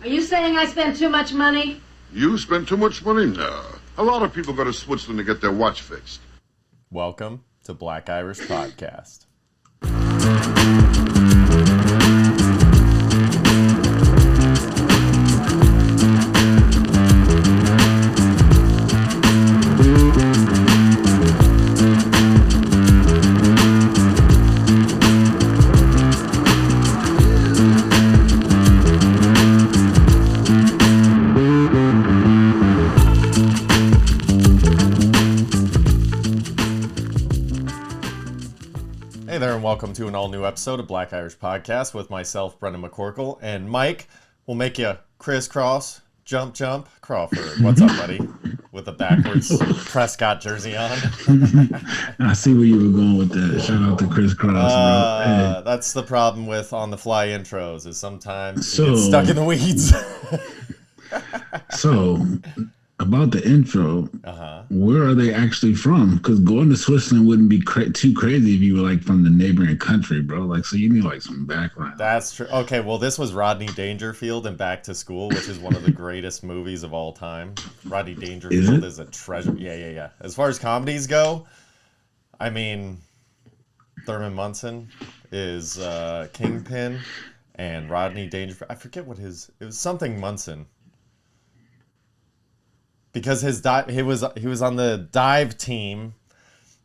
Are you saying I spend too much money? You spend too much money? No. A lot of people go to Switzerland to get their watch fixed. Welcome to Black Irish Podcast. Welcome to an all-new episode of Black Irish Podcast with myself, Brendan McCorkle, and Mike will make you crisscross, jump, Crawford. What's up, buddy? With a backwards Prescott jersey on. I see where you were going with that. Shout out to crisscross, bro. Hey. That's the problem with on-the-fly intros, is sometimes you get stuck in the weeds. So, about the intro, where are they actually from? Because going to Switzerland wouldn't be too crazy if you were like from the neighboring country, bro. Like, so you need like some background. That's true. Okay, well, this was Rodney Dangerfield in Back to School, which is one of the greatest movies of all time. Rodney Dangerfield is a treasure. Yeah. As far as comedies go, I mean, Thurman Munson is Kingpin, and Rodney Dangerfield. I forget what it was something Munson. Because he was on the dive team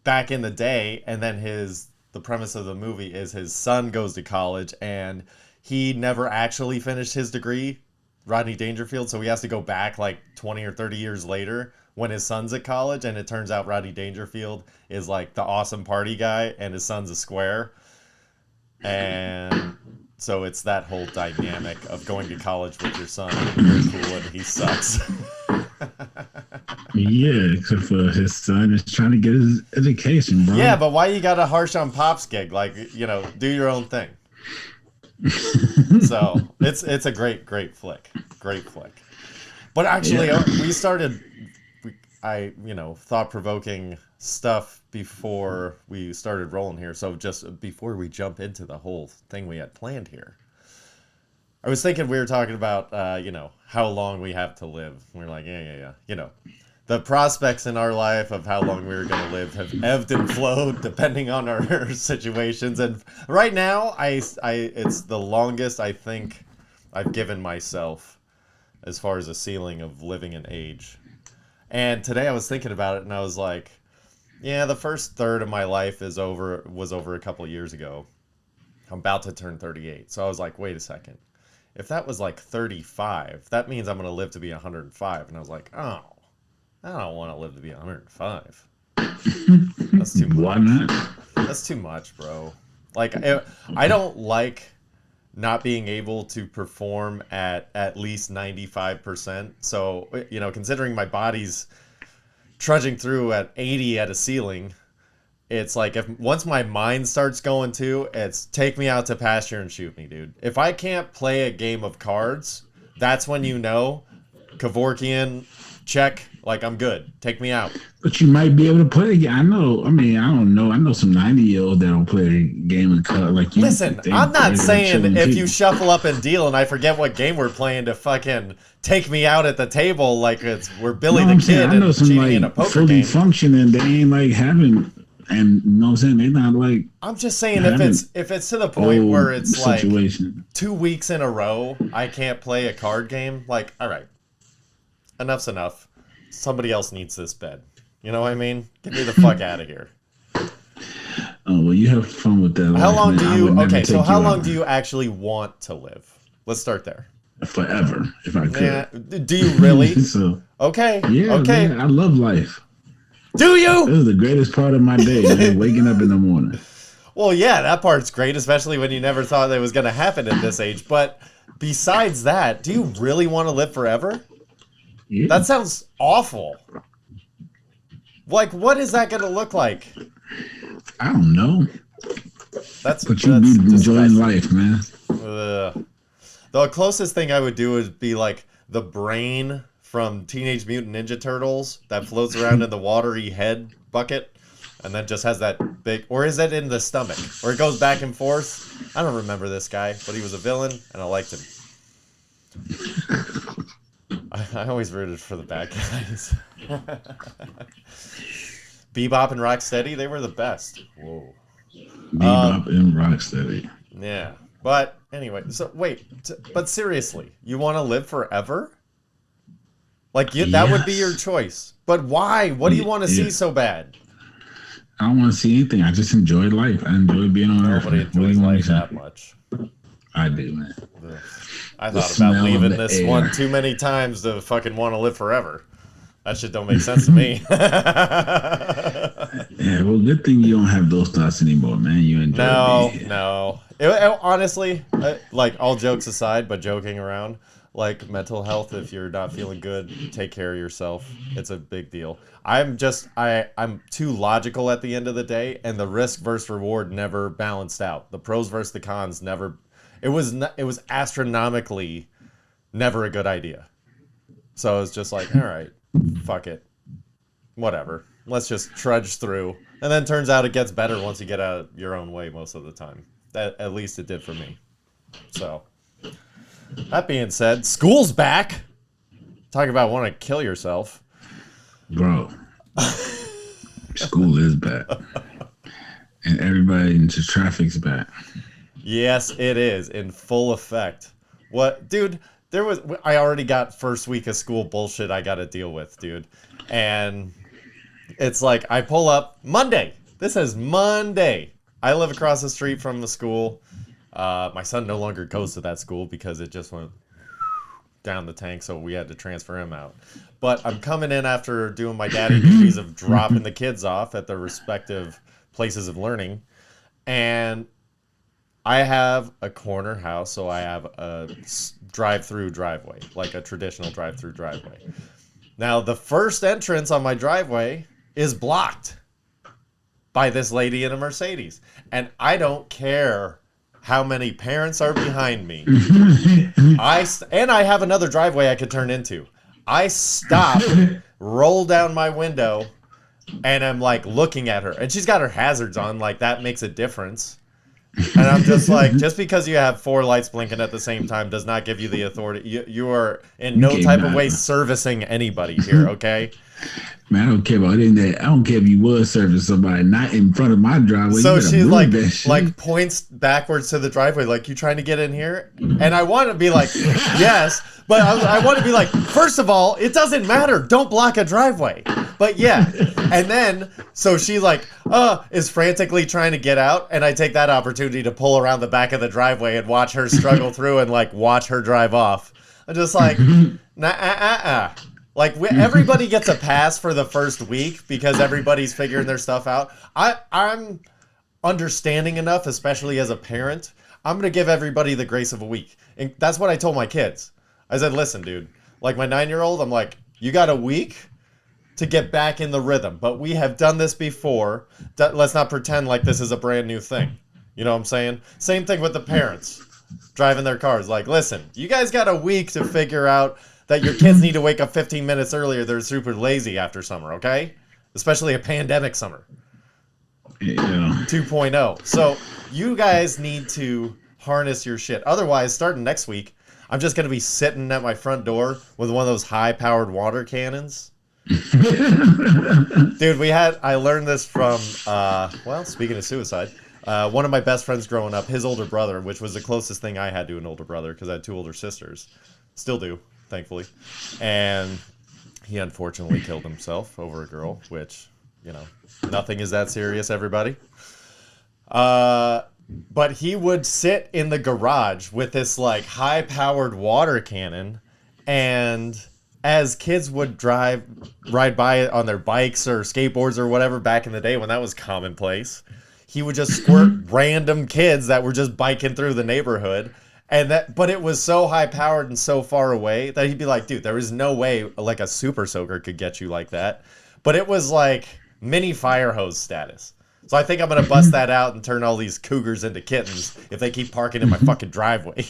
back in the day, and then the premise of the movie is his son goes to college, and he never actually finished his degree, Rodney Dangerfield, so he has to go back like 20 or 30 years later when his son's at college, and it turns out Rodney Dangerfield is like the awesome party guy, and his son's a square, and so it's that whole dynamic of going to college with your son, and you're cool and he sucks. Yeah, except for his son is trying to get his education, bro. Yeah, but why you got a harsh on Pop's gig? Like, do your own thing. So it's a great flick. Great flick. But actually, we started, thought-provoking stuff before we started rolling here. So just before we jump into the whole thing we had planned here, I was thinking we were talking about, how long we have to live. We're like, yeah. The prospects in our life of how long we were going to live have ebbed and flowed depending on our situations. And right now, it's the longest I think I've given myself as far as a ceiling of living in age. And today I was thinking about it, and I was like, yeah, the first third of my life was over a couple of years ago. I'm about to turn 38. So I was like, wait a second. If that was like 35, that means I'm going to live to be 105. And I was like, oh, I don't want to live to be 105. That's too much. Why not? That's too much, bro. Like, I don't like not being able to perform at least 95%. So, considering my body's trudging through at 80 at a ceiling, it's like once my mind starts going too, it's take me out to pasture and shoot me, dude. If I can't play a game of cards, that's when Kevorkian, check, like I'm good. Take me out. But you might be able to play a game. I don't know. I know some 90-year-olds that don't play a game of cards. Like you. Listen, I'm not saying if you shuffle up and deal and I forget what game we're playing to fucking take me out at the table like we're Billy the Kid I know some cheating in a like poker fully game. Functioning. They ain't like having. And you know what I'm saying? They're not like. I'm just saying if it's to the point where it's situation. Like 2 weeks in a row, I can't play a card game. Like, all right, enough's enough. Somebody else needs this bed. You know what I mean? Get me the fuck out of here. Oh well, you have fun with that. How long do you? Okay, so how long do you actually want to live? Let's start there. Forever, if I could. Yeah. Do you really? So. Okay. Yeah. Okay. Man, I love life. Do you? This is the greatest part of my day, man, waking up in the morning. Well, yeah, that part's great, especially when you never thought that was going to happen at this age. But besides that, do you really want to live forever? Yeah. That sounds awful. Like, what is that going to look like? I don't know. But you be enjoying life, man. The closest thing I would do would be like the brain from Teenage Mutant Ninja Turtles that floats around in the watery head bucket and then just has that big, or is it in the stomach? Or it goes back and forth? I don't remember this guy, but he was a villain and I liked him. I always rooted for the bad guys. Bebop and Rocksteady, they were the best. Whoa. Bebop and Rocksteady. Yeah. But anyway, so wait, but seriously, you want to live forever? Like, that would be your choice. But why? What do you want to see so bad? I don't want to see anything. I just enjoy life. I enjoy being on Earth. Nobody enjoys life that much. I do, man. I thought about leaving this one too many times to fucking want to live forever. That shit don't make sense to me. Yeah, well, good thing you don't have those thoughts anymore, man. You enjoy being here. No. Honestly, like, all jokes aside, but joking around, like, mental health, if you're not feeling good, take care of yourself. It's a big deal. I'm too logical at the end of the day, and the risk versus reward never balanced out. The pros versus the cons never. It was astronomically never a good idea. So it's just like, all right, fuck it, whatever. Let's just trudge through, and then turns out it gets better once you get out of your own way most of the time. At least it did for me. So. That being said, school's back. Talk about want to kill yourself. Bro. School is back. And everybody into traffic's back. Yes, it is in full effect. What, dude, I already got first week of school bullshit I got to deal with, dude. And it's like, I pull up Monday. This is Monday. I live across the street from the school. My son no longer goes to that school because it just went down the tank, so we had to transfer him out. But I'm coming in after doing my daddy duties of dropping the kids off at their respective places of learning, and I have a corner house, so I have a drive-through driveway, like a traditional drive-through driveway. Now, the first entrance on my driveway is blocked by this lady in a Mercedes, and I don't care how many parents are behind me. And I have another driveway I could turn into. I stop, roll down my window, and I'm like looking at her. And she's got her hazards on, like that makes a difference. And I'm just like, just because you have 4 lights blinking at the same time does not give you the authority. You are in no type of way servicing anybody here, okay? Man, I don't care about that. I don't care if you was serving somebody, not in front of my driveway. So she like points backwards to the driveway, like, you trying to get in here? And I want to be like, yes, but I want to be like, first of all, it doesn't matter. Don't block a driveway. But yeah, and then so she like is frantically trying to get out, and I take that opportunity to pull around the back of the driveway and watch her struggle through and like watch her drive off. I'm just like, Like, everybody gets a pass for the first week because everybody's figuring their stuff out. I'm understanding enough, especially as a parent. I'm going to give everybody the grace of a week. And that's what I told my kids. I said, listen, dude, like my 9-year-old, I'm like, you got a week to get back in the rhythm. But we have done this before. Let's not pretend like this is a brand new thing. You know what I'm saying? Same thing with the parents driving their cars. Like, listen, you guys got a week to figure out that your kids need to wake up 15 minutes earlier. They're super lazy after summer, okay? Especially a pandemic summer. Yeah. 2.0. So you guys need to harness your shit. Otherwise, starting next week, I'm just going to be sitting at my front door with one of those high-powered water cannons. Dude, I learned this from, speaking of suicide, one of my best friends growing up, his older brother, which was the closest thing I had to an older brother because I had 2 older sisters. Still do. Thankfully. And he unfortunately killed himself over a girl, which, you know, nothing is that serious, everybody. But he would sit in the garage with this, like, high-powered water cannon, and as kids would ride by on their bikes or skateboards or whatever back in the day when that was commonplace, he would just squirt random kids that were just biking through the neighborhood. But it was so high powered and so far away that he'd be like, dude, there is no way like a super soaker could get you like that. But it was like mini fire hose status. So I think I'm going to bust that out and turn all these cougars into kittens if they keep parking in my fucking driveway.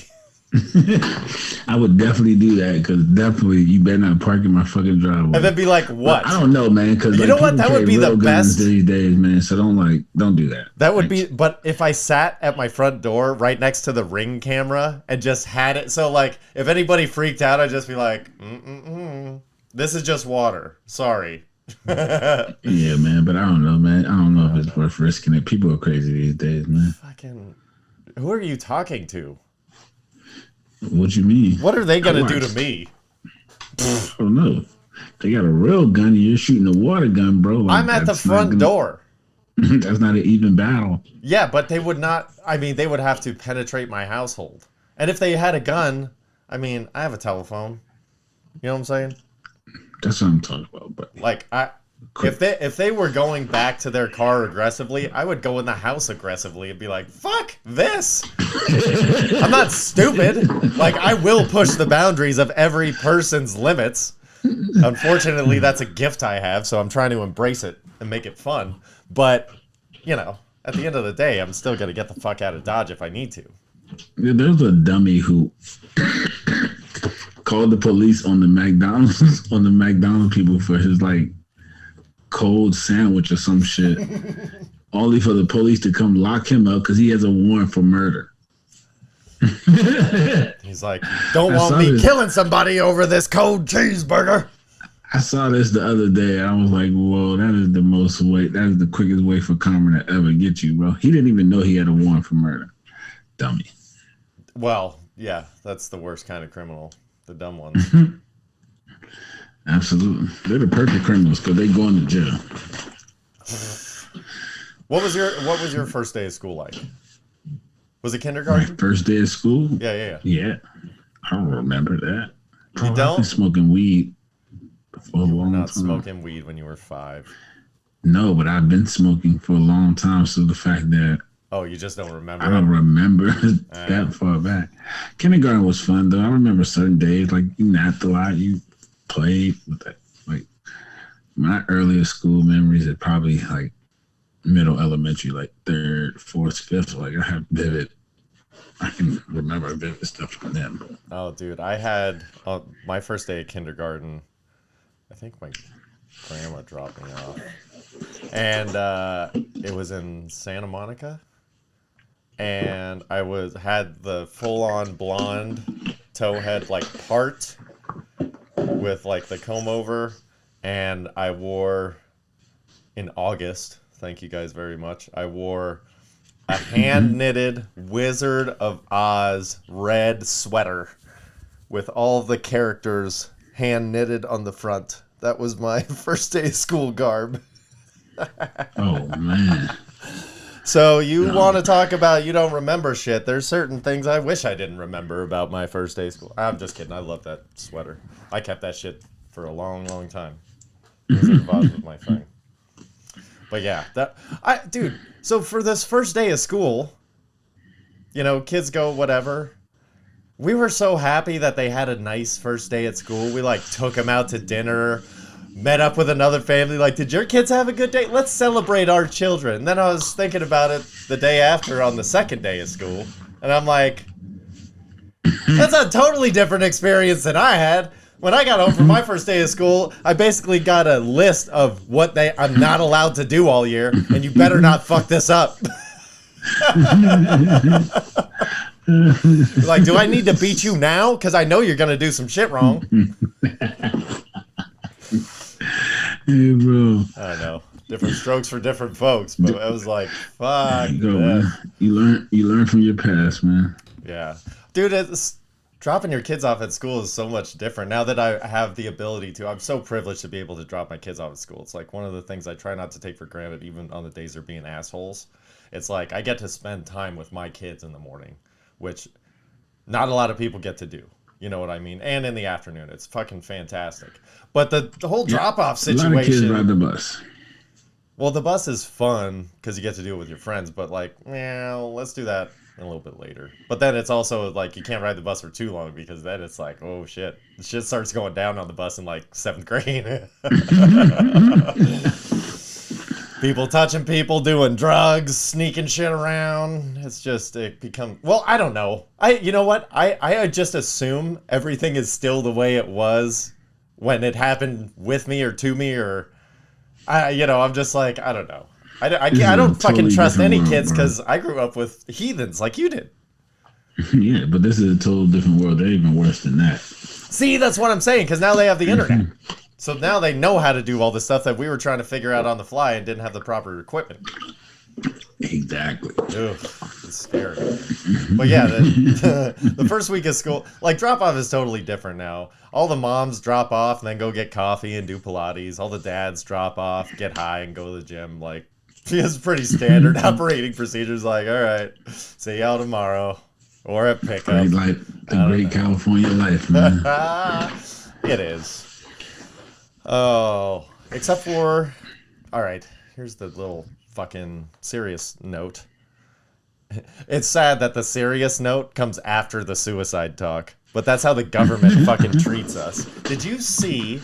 I would definitely do that because definitely you better not park in my fucking driveway. And then be like, what? But I don't know, man. Because you know what? That would be the best these days, man. So don't do that. That would be. But if I sat at my front door right next to the Ring camera and just had it, so like if anybody freaked out, I'd just be like, This is just water. Sorry. Yeah, man, but I don't know, man. I don't know if it's worth risking it. People are crazy these days, man. Fucking, who are you talking to? What you mean? What are they gonna do to me? I don't know. They got a real gun and you're shooting a water gun, bro. Like, I'm at the front door. That's not an even battle. Yeah, but they would not. I mean, they would have to penetrate my household. And if they had a gun, I mean, I have a telephone. You know what I'm saying? That's what I'm talking about. But like, if they were going back to their car aggressively, I would go in the house aggressively and be like, "Fuck this!" I'm not stupid. Like, I will push the boundaries of every person's limits. Unfortunately, that's a gift I have, so I'm trying to embrace it and make it fun. But, you know, at the end of the day, I'm still gonna get the fuck out of Dodge if I need to. There's a dummy who called the police on the McDonald's people for his like cold sandwich or some shit, only for the police to come lock him up because he has a warrant for murder. He's like, don't want me killing somebody over this cold cheeseburger. I saw this the other day. I was like, whoa, that is the quickest way for karma to ever get you, bro. He didn't even know he had a warrant for murder. Dummy. Well, yeah, that's the worst kind of criminal. The dumb ones. Absolutely. They're the perfect criminals because they go into jail. What was your first day of school like? Was it kindergarten? My first day of school? Yeah. Yeah. I don't remember that. You don't? I've been smoking weed for a long time. Not smoking weed when you were 5. No, but I've been smoking for a long time. So the fact that you just don't remember. I don't remember that far back. Kindergarten was fun though. I remember certain days like you napped a lot, you played with that. Like my earliest school memories are probably like middle elementary, like 3rd, 4th, 5th. Like I can remember vivid stuff from them. Oh, dude, I had my first day of kindergarten. I think my grandma dropped me off, and it was in Santa Monica. And I had the full-on blonde towhead like part with like the comb over, and I wore in August. Thank you guys very much. I wore a hand-knitted Wizard of Oz red sweater with all the characters hand-knitted on the front. That was my first day of school garb. Oh man. So you want to talk about you don't remember shit. There's certain things I wish I didn't remember about my first day of school. I'm just kidding. I love that sweater. I kept that shit for a long, long time. Wizard was my thing. But yeah, dude, so for this first day of school, you know, kids go whatever. We were so happy that they had a nice first day at school. We like took them out to dinner. Met up with another family, like, did your kids have a good day? Let's celebrate our children. And then I was thinking about it the day after on the second day of school. And I'm like, that's a totally different experience than I had. When I got home from my first day of school, I basically got a list of what I'm not allowed to do all year. And you better not fuck this up. Like, do I need to beat you now? Because I know you're going to do some shit wrong. Hey, bro. I know. Different strokes for different folks, but I was like, fuck. Man. You learn from your past, man. Yeah. Dude, dropping your kids off at school is so much different. Now that I have the ability to, I'm so privileged to be able to drop my kids off at school. It's like one of the things I try not to take for granted, even on the days they're being assholes. It's like I get to spend time with my kids in the morning, which not a lot of people get to do. You know what I mean? And in the afternoon. It's fucking fantastic. But the whole drop-off situation... A lot of kids ride the bus. Well, the bus is fun because you get to do it with your friends. But like, well, let's do that a little bit later. But then it's also like you can't ride the bus for too long because then it's like, oh shit. The shit starts going down on the bus in like 7th grade. People touching people, doing drugs, sneaking shit around. It's just, it becomes, well, I don't know. You know what? I just assume everything is still the way it was when it happened with me or to me or, I'm just like, I don't know. I don't fucking trust any kids because I grew up with heathens like you did. Yeah, but this is a total different world. They're even worse than that. See, that's what I'm saying, because now they have the internet. So now they know how to do all the stuff that we were trying to figure out on the fly and didn't have the proper equipment. Exactly. Ugh, it's scary. But yeah, the first week of school, like drop-off is totally different now. All the moms drop off and then go get coffee and do Pilates. All the dads drop off, get high, and go to the gym. Like, it's pretty standard operating procedures. Like, all right, see y'all tomorrow. Or at pickup. Like the great California life, man. It is. Oh, except for, all right, here's the little fucking serious note. It's sad that the serious note comes after the suicide talk, but that's how the government fucking treats us. Did you see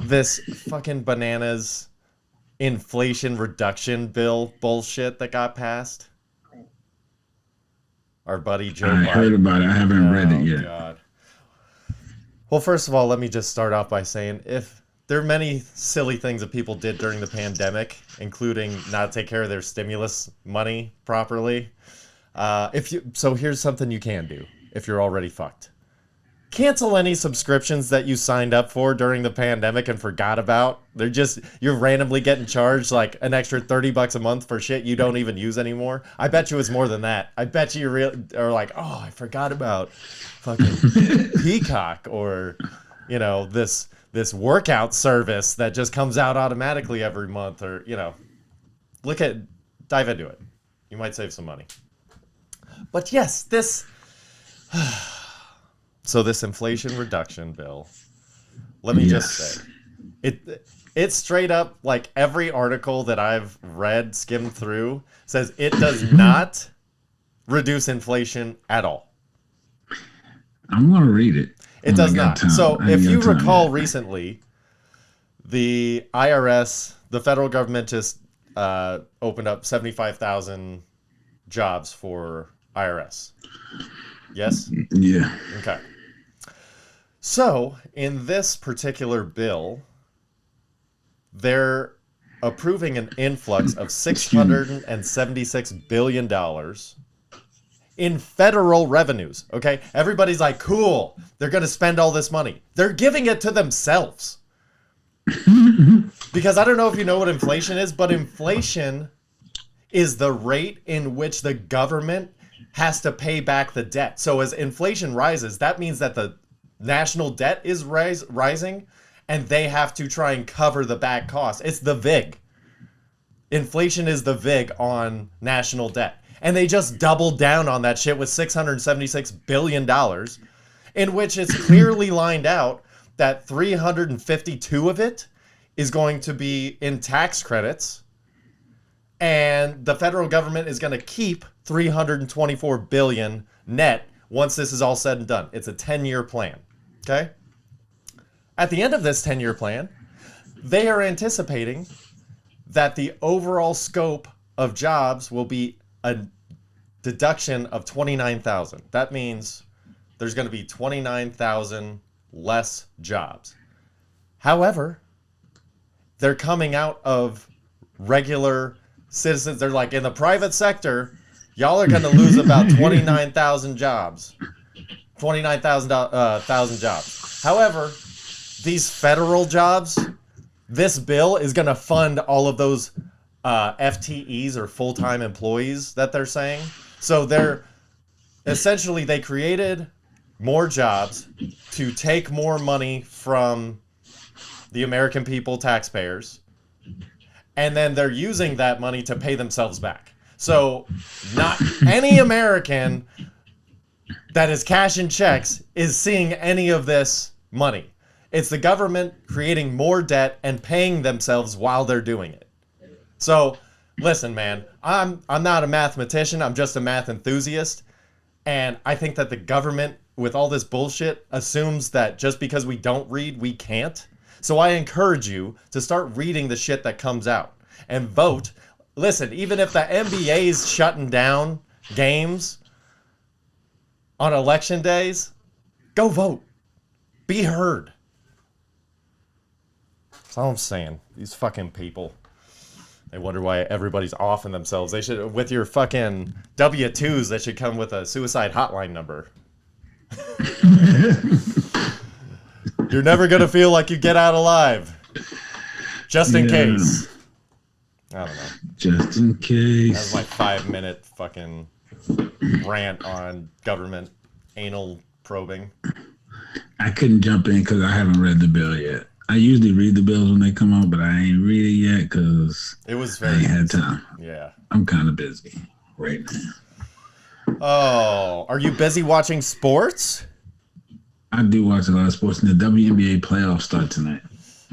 this fucking bananas Inflation Reduction Bill bullshit that got passed? Our buddy Joe Biden. I heard about it. I haven't read it yet. God. Well, first of all, let me just start off by saying if there are many silly things that people did during the pandemic, including not take care of their stimulus money properly. So here's something you can do if you're already fucked. Cancel any subscriptions that you signed up for during the pandemic and forgot about. You're randomly getting charged like an extra $30 a month for shit you don't even use anymore. I bet you it's more than that. I bet you are like, oh, I forgot about fucking Peacock or, this workout service that just comes out automatically every month, or, dive into it. You might save some money. But yes, this Inflation Reduction Bill, let me just say, it's straight up, like every article that I've read, skimmed through, says it does not reduce inflation at all. I'm going to read it. It does not. So if you recall recently, the IRS, the federal government just opened up 75,000 jobs for IRS. Yes? Yeah. Okay. So in this particular bill, they're approving an influx of $676 billion in federal revenues, okay? Everybody's like, cool, they're going to spend all this money. They're giving it to themselves. Because I don't know if you know what inflation is, but inflation is the rate in which the government has to pay back the debt. So as inflation rises, that means that the national debt is rising, and they have to try and cover the back cost. It's the VIG. Inflation is the VIG on national debt. And they just doubled down on that shit with $676 billion, in which it's clearly lined out that 352 of it is going to be in tax credits, and the federal government is going to keep 324 billion net once this is all said and done. It's a 10-year plan, okay? At the end of this 10-year plan, they are anticipating that the overall scope of jobs will be a deduction of 29,000. That means there's going to be 29,000 less jobs. However, they're coming out of regular citizens. They're like, in the private sector, y'all are going to lose about 29,000 jobs. 29,000 jobs. However, these federal jobs, this bill is going to fund all of those FTEs or full-time employees that they're saying. So they created more jobs to take more money from the American people, taxpayers, and then they're using that money to pay themselves back. So not any American that is cashing checks is seeing any of this money. It's the government creating more debt and paying themselves while they're doing it. So, listen, man, I'm not a mathematician. I'm just a math enthusiast. And I think that the government, with all this bullshit, assumes that just because we don't read, we can't. So I encourage you to start reading the shit that comes out and vote. Listen, even if the NBA's shutting down games on election days, go vote. Be heard. That's all I'm saying. These fucking people. They wonder why everybody's offing themselves. They should, with your fucking W-2s, they should come with a suicide hotline number. You're never going to feel like you get out alive. Just in case. I don't know. Just in case. That was my 5-minute fucking rant on government anal probing. I couldn't jump in because I haven't read the bill yet. I usually read the bills when they come out, but I ain't read it yet because I ain't had time. Yeah. I'm kind of busy right now. Oh, are you busy watching sports? I do watch a lot of sports, and the WNBA playoffs start tonight.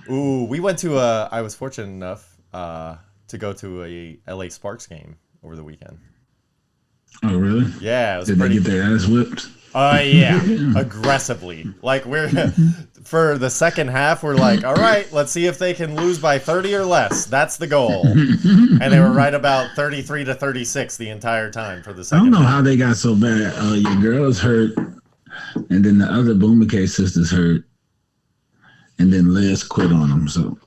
Ooh, we went to I was fortunate enough to go to a LA Sparks game over the weekend. Oh, really? Yeah, it was Did they get their ass whipped? Yeah, aggressively. Like for the second half, we're like, all right, let's see if they can lose by 30 or less. That's the goal. And they were right about 33-36 the entire time for the second. I don't know half. how they got so bad. Your girl is hurt, and then the other Boomacay sisters hurt, and then Liz quit on them. So,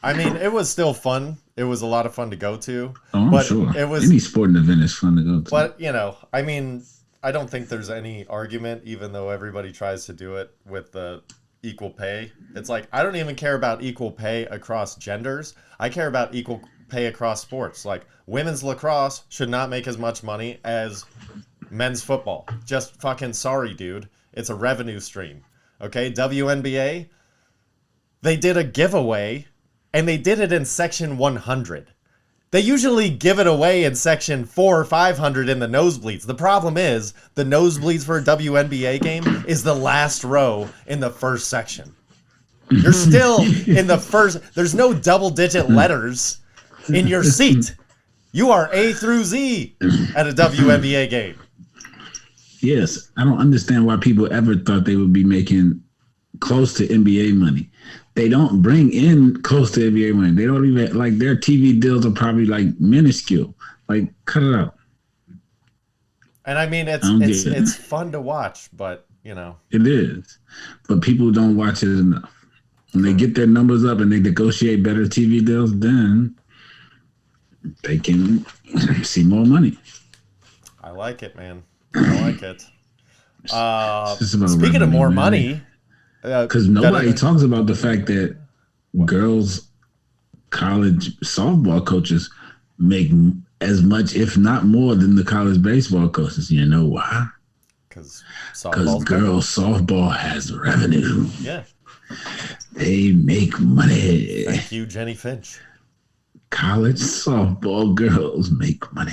I mean, it was still fun. It was a lot of fun to go to. Oh, I'm but sure. It was, any sporting event is fun to go to. But, I mean, I don't think there's any argument, even though everybody tries to do it with the equal pay. It's like, I don't even care about equal pay across genders. I care about equal pay across sports. Like, women's lacrosse should not make as much money as men's football. Just fucking sorry, dude. It's a revenue stream. Okay? WNBA, they did a giveaway, and they did it in section 100. They usually give it away in section 400 or 500 in the nosebleeds. The problem is, the nosebleeds for a WNBA game is the last row in the first section. You're still in the first. There's no double-digit letters in your seat. You are A through Z at a WNBA game. Yes, I don't understand why people ever thought they would be making close to NBA money. They don't bring in close to NBA money. They don't even, like, their TV deals are probably like minuscule. Like, cut it out. And I mean, it's fun to watch, but it is. But people don't watch it enough. When they get their numbers up and they negotiate better TV deals, then they can see more money. I like it, man. I like it. Speaking of more man. money, because nobody talks about the fact that girls college softball coaches make as much, if not more, than the college baseball coaches. You know why? Because girls softball has revenue. Yeah. They make money. Thank you, Jenny Finch. College softball girls make money.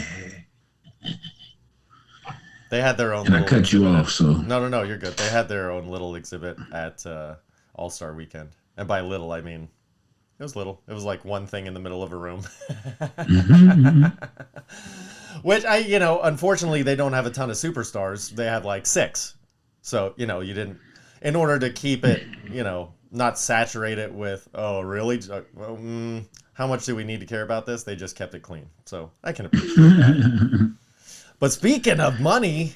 They had their own. And I cut you off, so. No, you're good. They had their own little exhibit at All-Star Weekend. And by little, I mean, it was little. It was like one thing in the middle of a room. Which, unfortunately, they don't have a ton of superstars. They had like 6. So, you didn't, in order to keep it, not saturate it with, oh, really? How much do we need to care about this? They just kept it clean. So I can appreciate that. But speaking of money,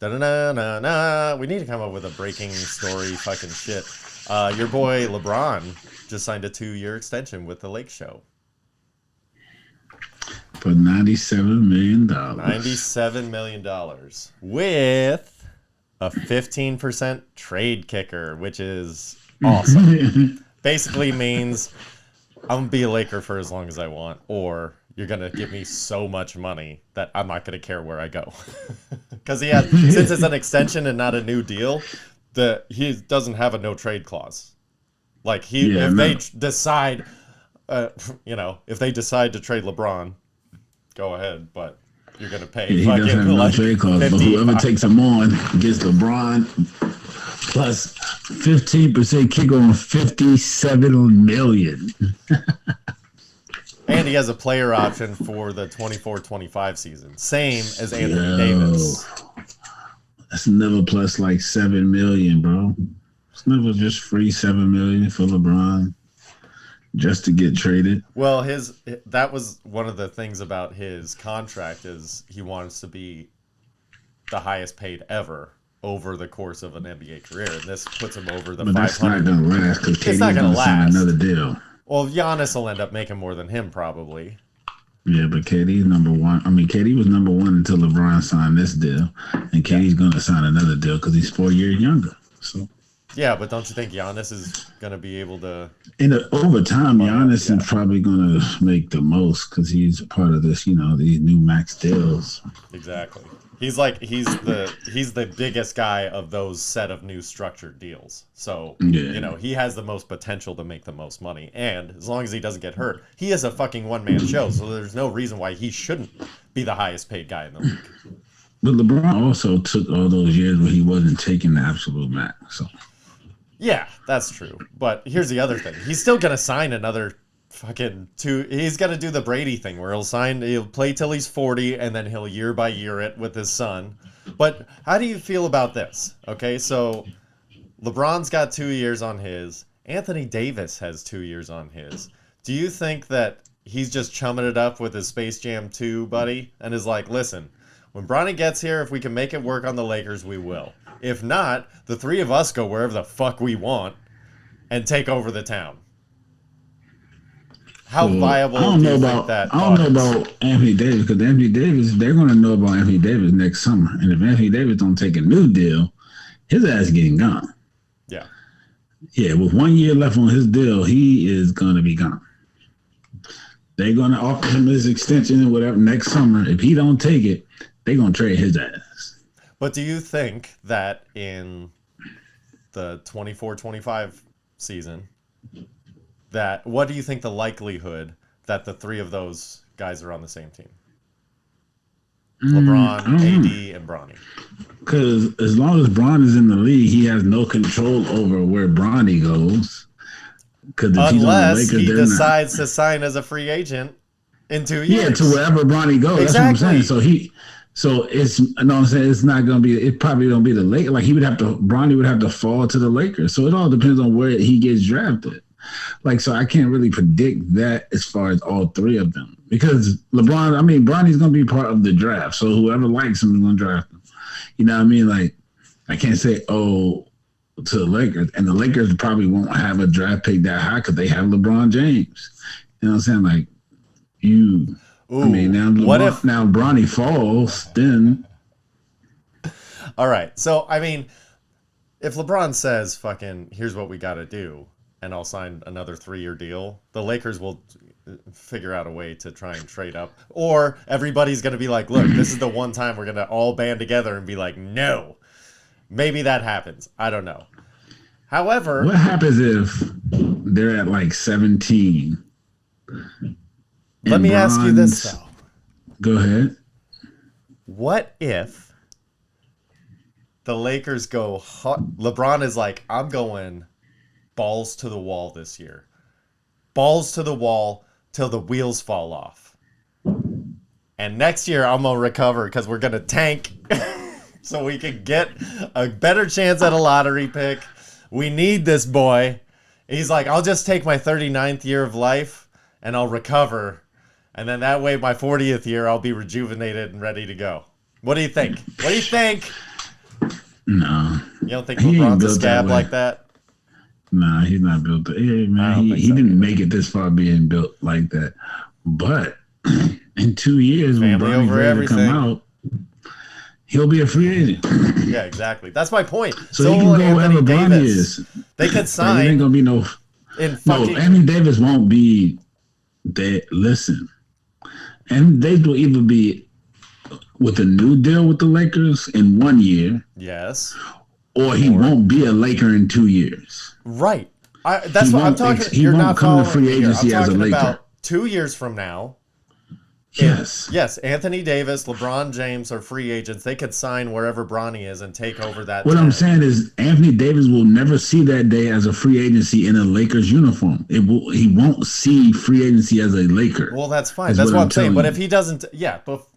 we need to come up with a breaking story fucking shit. Your boy LeBron just signed a 2-year extension with the Lake Show. For $97 million. $97 million. With a 15% trade kicker, which is awesome. Basically means I'm going to be a Laker for as long as I want, or you're going to give me so much money that I'm not going to care where I go. Because since it's an extension and not a new deal, he doesn't have a no trade clause. Like, they decide, if they decide to trade LeBron, go ahead, but you're going to pay. He doesn't have no trade clause, but whoever takes him on gets LeBron plus 15% kick on $57 million. And he has a player option for the 24-25 season. Same as Anthony Davis. That's never plus like $7 million, bro. It's never just free $7 million for LeBron just to get traded. Well, that was one of the things about his contract is he wants to be the highest paid ever over the course of an NBA career, and this puts him over the 500. But that's not going to last because KD's not going to sign last. another deal. Well, Giannis will end up making more than him probably. Yeah, but KD's number one. I mean, KD was number one until LeBron signed this deal, and KD's going to sign another deal because he's 4 years younger. So. Yeah, but don't you think Giannis is going to be able to? Over time, Giannis is probably going to make the most because he's a part of this, these new max deals. Exactly. He's the biggest guy of those set of new structured deals. So, he has the most potential to make the most money. And as long as he doesn't get hurt, he is a fucking one-man show. So there's no reason why he shouldn't be the highest paid guy in the league. But LeBron also took all those years where he wasn't taking the absolute max. So. Yeah, that's true. But here's the other thing. He's still going to sign another fucking 2. He's going to do the Brady thing where he'll play till he's 40 and then he'll year by year it with his son. But how do you feel about this? Okay, so LeBron's got 2 years on his. Anthony Davis has 2 years on his. Do you think that he's just chumming it up with his Space Jam 2 buddy and is like, listen, when Bronny gets here, if we can make it work on the Lakers, we will. If not, the three of us go wherever the fuck we want and take over the town. How viable do you think that is? I don't know about Anthony Davis because Anthony Davis, they're going to know about Anthony Davis next summer. And if Anthony Davis don't take a new deal, his ass is getting gone. Yeah. Yeah, with 1 year left on his deal, he is going to be gone. They're going to offer him his extension and whatever next summer. If he don't take it, they're going to trade his ass. But do you think that in the 24-25 season, what do you think the likelihood that the three of those guys are on the same team? LeBron, AD, and Bronny. Because as long as Bron is in the league, he has no control over where Bronny goes. Unless he decides to sign as a free agent in 2 years. Yeah, to wherever Bronny goes. Exactly. That's what I'm saying. So it's not going to be. It probably don't be the Lakers. Like Bronny would have to fall to the Lakers. So it all depends on where he gets drafted. So I can't really predict that as far as all three of them because Bronny's going to be part of the draft. So whoever likes him is going to draft him. You know what I mean? Like I can't say to the Lakers, and the Lakers probably won't have a draft pick that high because they have LeBron James. You know what I'm saying? Like you. Ooh, now Bronny falls, then. All right. So, if LeBron says, fucking, here's what we got to do, and I'll sign another 3-year deal, the Lakers will figure out a way to try and trade up. Or everybody's going to be like, look, this is the one time we're going to all band together and be like, no. Maybe that happens. I don't know. However. What happens if they're at 17? Let me ask you this, though. Go ahead. What if the Lakers go hot? LeBron is like, I'm going balls to the wall this year. Balls to the wall till the wheels fall off. And next year, I'm going to recover because we're going to tank so we can get a better chance at a lottery pick. We need this boy. He's like, I'll just take my 39th year of life and I'll recover. And then that way, my 40th year, I'll be rejuvenated and ready to go. What do you think? No. You don't think LeBron's a scab like that? Nah, he's not built that. Yeah, man, he didn't make it this far being built like that. But in 2 years, when Bronny's ready to come out, he'll be a free agent. Yeah, exactly. That's my point. So he can go wherever Bronny is. They could sign. There ain't gonna be no. Anthony Davis won't be there. Listen. And they will either be with a new deal with the Lakers in 1 year. Yes. Or he won't be a Laker in 2 years. Right. That's what I'm talking about. You're not come to free agency as a Laker. About 2 years from now. Yes. Yes. Anthony Davis, LeBron James are free agents. They could sign wherever Bronny is and take over that. What I'm saying is Anthony Davis will never see that day as a free agency in a Lakers uniform. He won't see free agency as a Laker. Well, that's fine. That's what I'm saying. But if he doesn't,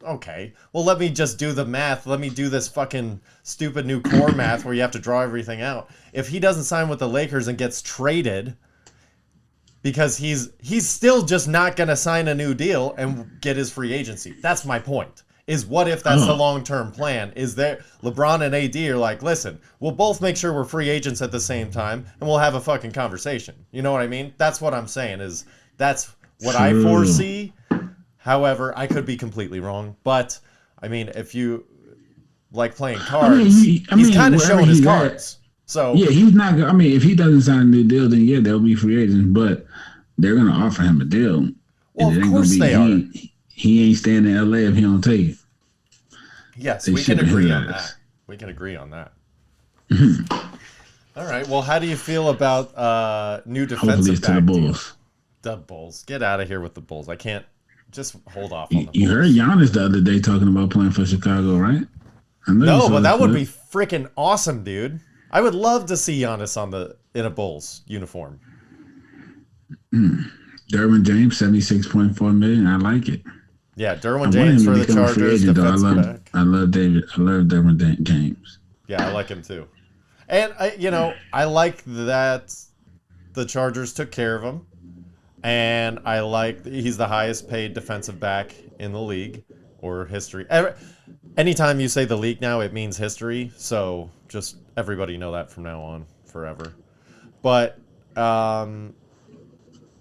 okay. Well, let me just do the math. Let me do this fucking stupid new core math where you have to draw everything out. If he doesn't sign with the Lakers and gets traded, because he's still just not going to sign a new deal and get his free agency. That's my point. Is what if that's the long-term plan? Is there LeBron and AD are like, listen, we'll both make sure we're free agents at the same time, and we'll have a fucking conversation. You know what I mean? That's what I'm saying. That's what I foresee. However, I could be completely wrong. But, I mean, if you like playing I cards, mean, he's kind of wherever showing his he's cards. So yeah, he's not. I mean, if he doesn't sign a new deal, then yeah, they'll be free agents. But they're gonna offer him a deal, and well, it of ain't gonna course be they are. He ain't staying in LA if he don't take it. Yes, They we can shipping his agree on ass. that. We can agree on that. All right. Well, how do you feel about new Hopefully, defensive it's to the back deal? Bulls. The Bulls. Get out of here with the Bulls. I can't. Just hold off on the You Bulls. heard Giannis the other day talking about playing for Chicago, right? I know you No, saw but the that would clip. be freaking awesome, dude. I would love to see Giannis in a Bulls uniform. Derwin James, $76.4 million. I like it. Yeah, I Derwin want James him for to the become a free Chargers, agent, though. defensive back. I love Derwin James. Yeah, I like him too. And I like that the Chargers took care of him. And I like he's the highest paid defensive back in the league or history. Anytime you say the league now, it means history. So just everybody know that from now on forever. But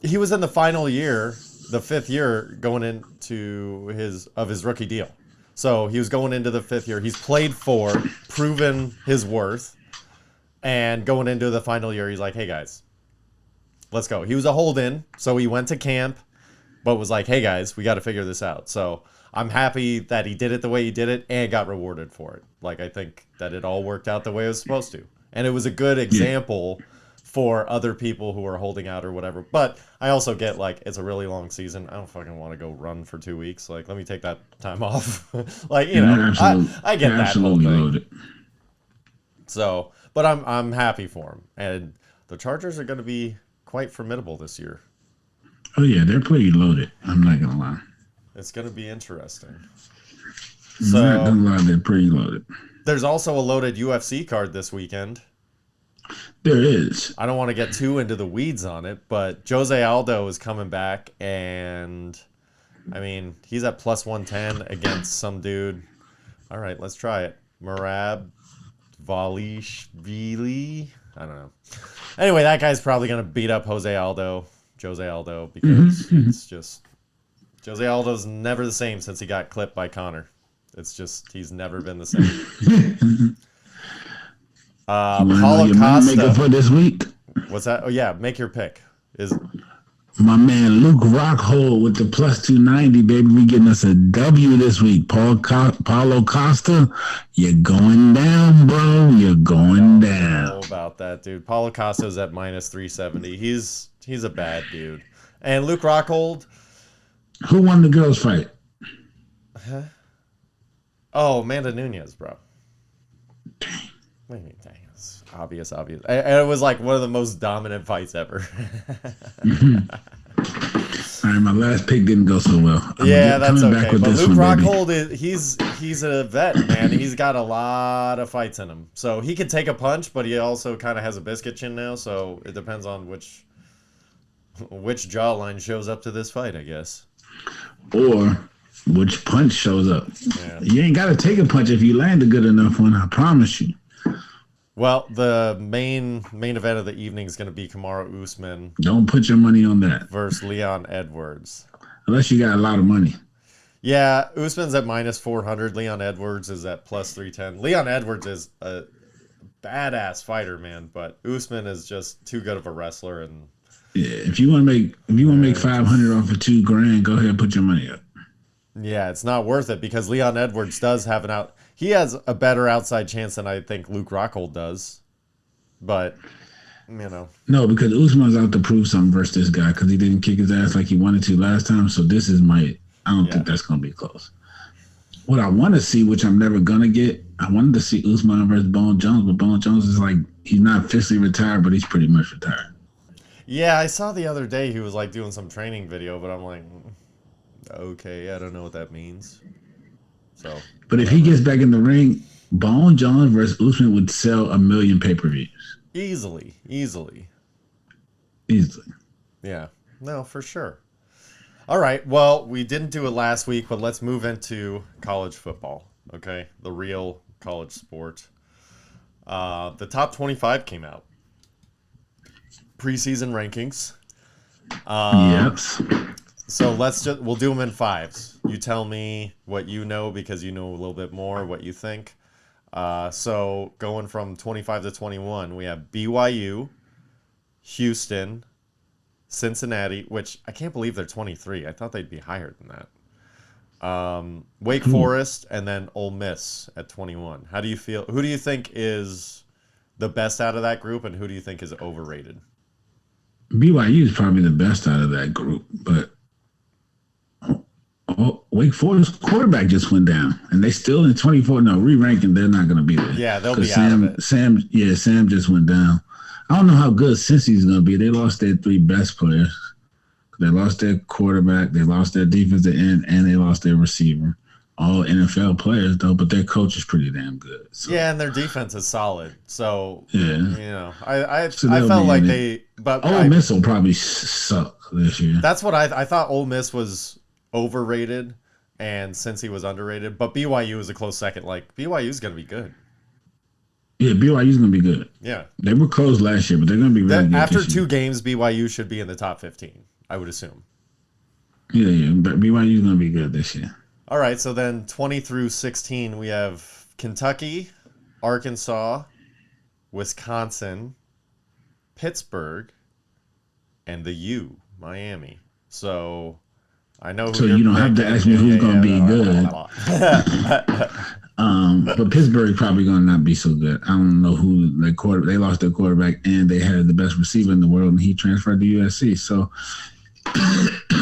he was in the final year, the 5th year, going into his rookie deal. So he was going into the 5th year. He's played 4, proven his worth, and going into the final year, he's like, "Hey guys, let's go." He was a hold-in, so he went to camp, but was like, "Hey guys, we got to figure this out." So I'm happy that he did it the way he did it and got rewarded for it. Like, I think that it all worked out the way it was supposed to, and it was a good example for other people who are holding out or whatever. But I also get, like, it's a really long season. I don't fucking want to go run for 2 weeks. Like, let me take that time off. Like, I get that whole thing. Loaded. So, but I'm happy for him, and the Chargers are going to be quite formidable this year. Oh yeah, they're pretty loaded. I'm not gonna lie. It's going to be interesting. I'm not gonna lie, they're pretty loaded. There's also a loaded UFC card this weekend. There is. I don't want to get too into the weeds on it, but Jose Aldo is coming back, and I mean, he's at plus 110 against some dude. All right, let's try it. Merab Valishvili. I don't know. Anyway, that guy's probably going to beat up Jose Aldo, because it's just Jose Aldo's never the same since he got clipped by Connor. It's just he's never been the same. Paulo Costa for this week. What's that? Oh yeah, make your pick. Is my man Luke Rockhold with the plus 290, baby. We getting us a W this week. Paulo Costa, you're going down, bro. You're going down. I don't know about that, dude. Paulo Costa's at minus 370. He's a bad dude. And Luke Rockhold. Who won the girls' fight? Huh? Oh, Amanda Nunes, bro. What do you mean, dang? It's obvious. It was like one of the most dominant fights ever. All right, my last pick didn't go so well. Yeah, that's okay. But Luke Rockhold Rockhold he's a vet, man. He's got a lot of fights in him. So he could take a punch, but he also kind of has a biscuit chin now. So it depends on which jawline shows up to this fight, I guess. Or which punch shows up. Yeah. You ain't got to take a punch if you land a good enough one. I promise you. Well, the main event of the evening is going to be Kamaru Usman. Don't put your money on that. Versus Leon Edwards. Unless you got a lot of money. Yeah, Usman's at minus 400. Leon Edwards is at plus 310. Leon Edwards is a badass fighter, man, but Usman is just too good of a wrestler. And yeah, if you want to make 500 off of $2,000, go ahead and put your money up. Yeah, it's not worth it because Leon Edwards does have he has a better outside chance than I think Luke Rockhold does. But, No, because Usman's out to prove something versus this guy because he didn't kick his ass like he wanted to last time. So this is I don't think that's going to be close. What I want to see, which I'm never going to get, I wanted to see Usman versus Bone Jones, but Bone Jones is like, he's not officially retired, but he's pretty much retired. Yeah, I saw the other day he was like doing some training video, but I'm like, okay, I don't know what that means. So, but if he gets back in the ring, Bone Jones versus Usman would sell 1 million pay-per-views. Easily. Yeah, no, for sure. All right, well, we didn't do it last week, but let's move into college football, okay? The real college sport. The top 25 came out. Preseason rankings. Yes. So we'll do them in fives. You tell me what you know because you know a little bit more what you think. So going from 25 to 21, we have BYU, Houston, Cincinnati, which I can't believe they're 23. I thought they'd be higher than that. Wake Forest, and then Ole Miss at 21. How do you feel? Who do you think is the best out of that group, and who do you think is overrated? BYU is probably the best out of that group, but Wake Forest quarterback just went down, and they still in 24. No, re-ranking, they're not going to be there. Yeah, they'll be out of it. Sam just went down. I don't know how good Cincy's going to be. They lost their 3 best players. They lost their quarterback, they lost their defensive end, and they lost their receiver. All NFL players, though, but their coach is pretty damn good. So. Yeah, and their defense is solid. So, yeah. I felt like they... But Ole Miss will probably suck this year. That's what I thought. Ole Miss was overrated, and Cincy was underrated. But BYU is a close second. Like, BYU is going to be good. Yeah, BYU's going to be good. Yeah. They were close last year, but they're going to be really good. After 2 games, BYU should be in the top 15, I would assume. Yeah, but BYU's going to be good this year. All right, so then 20 through 16, we have Kentucky, Arkansas, Wisconsin, Pittsburgh, and the U, Miami. So I know who so you don't have to ask me who's going to be good. But Pittsburgh probably going to not be so good. I don't know who they lost their quarterback, and they had the best receiver in the world, and he transferred to USC. So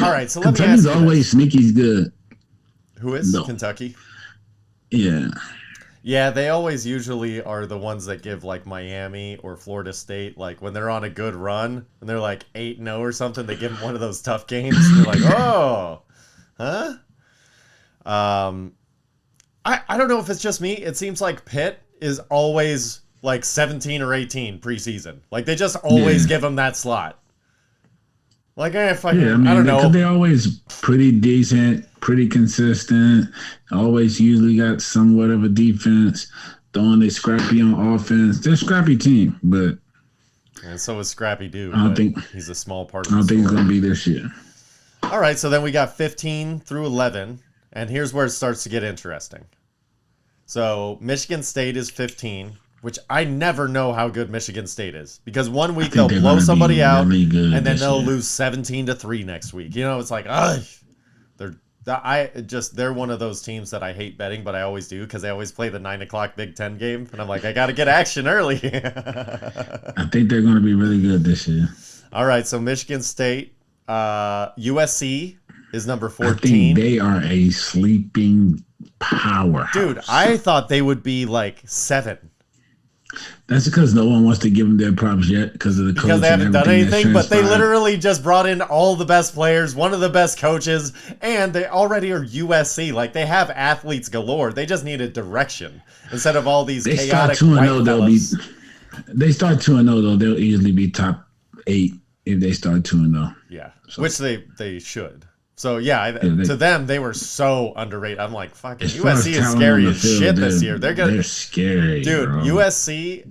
all right, so let me ask Kentucky's you always sneaky good. Who is Kentucky? Yeah. Yeah, they always usually are the ones that give like Miami or Florida State, like when they're on a good run and they're like 8-0 or something, they give them one of those tough games. They're like, oh, huh? I don't know if it's just me. It seems like Pitt is always like 17 or 18 preseason. Like they just always give them that slot. Like, I don't know. They're always pretty decent, pretty consistent. Always usually got somewhat of a defense. Throwing it scrappy on offense. They're a scrappy team, but and so is Scrappy Dude. I don't think he's a small part of I the don't think story. he's gonna be this year. All right, so then we got 15 through 11, and here's where it starts to get interesting. So Michigan State is 15, which I never know how good Michigan State is, because one week they'll blow somebody out, and then they'll lose 17-3 next week. You know, it's like, they're one of those teams that I hate betting, but I always do because they always play the 9:00 Big Ten game, and I'm like, I got to get action early. I think they're going to be really good this year. All right, so Michigan State, USC is number 14. I think they are a sleeping powerhouse. Dude, I thought they would be like 7. That's because no one wants to give them their props yet because of the coach. Because they haven't done anything, but they literally just brought in all the best players, one of the best coaches, and they already are USC. Like, they have athletes galore. They just need a direction instead of all these chaotic white fellas. They start 2-0, though. They'll easily be top 8 if they start 2-0. Yeah, so, which they should. So, to them, they were so underrated. I'm like, fucking USC is scary as shit this year. They're scary, dude, bro. USC,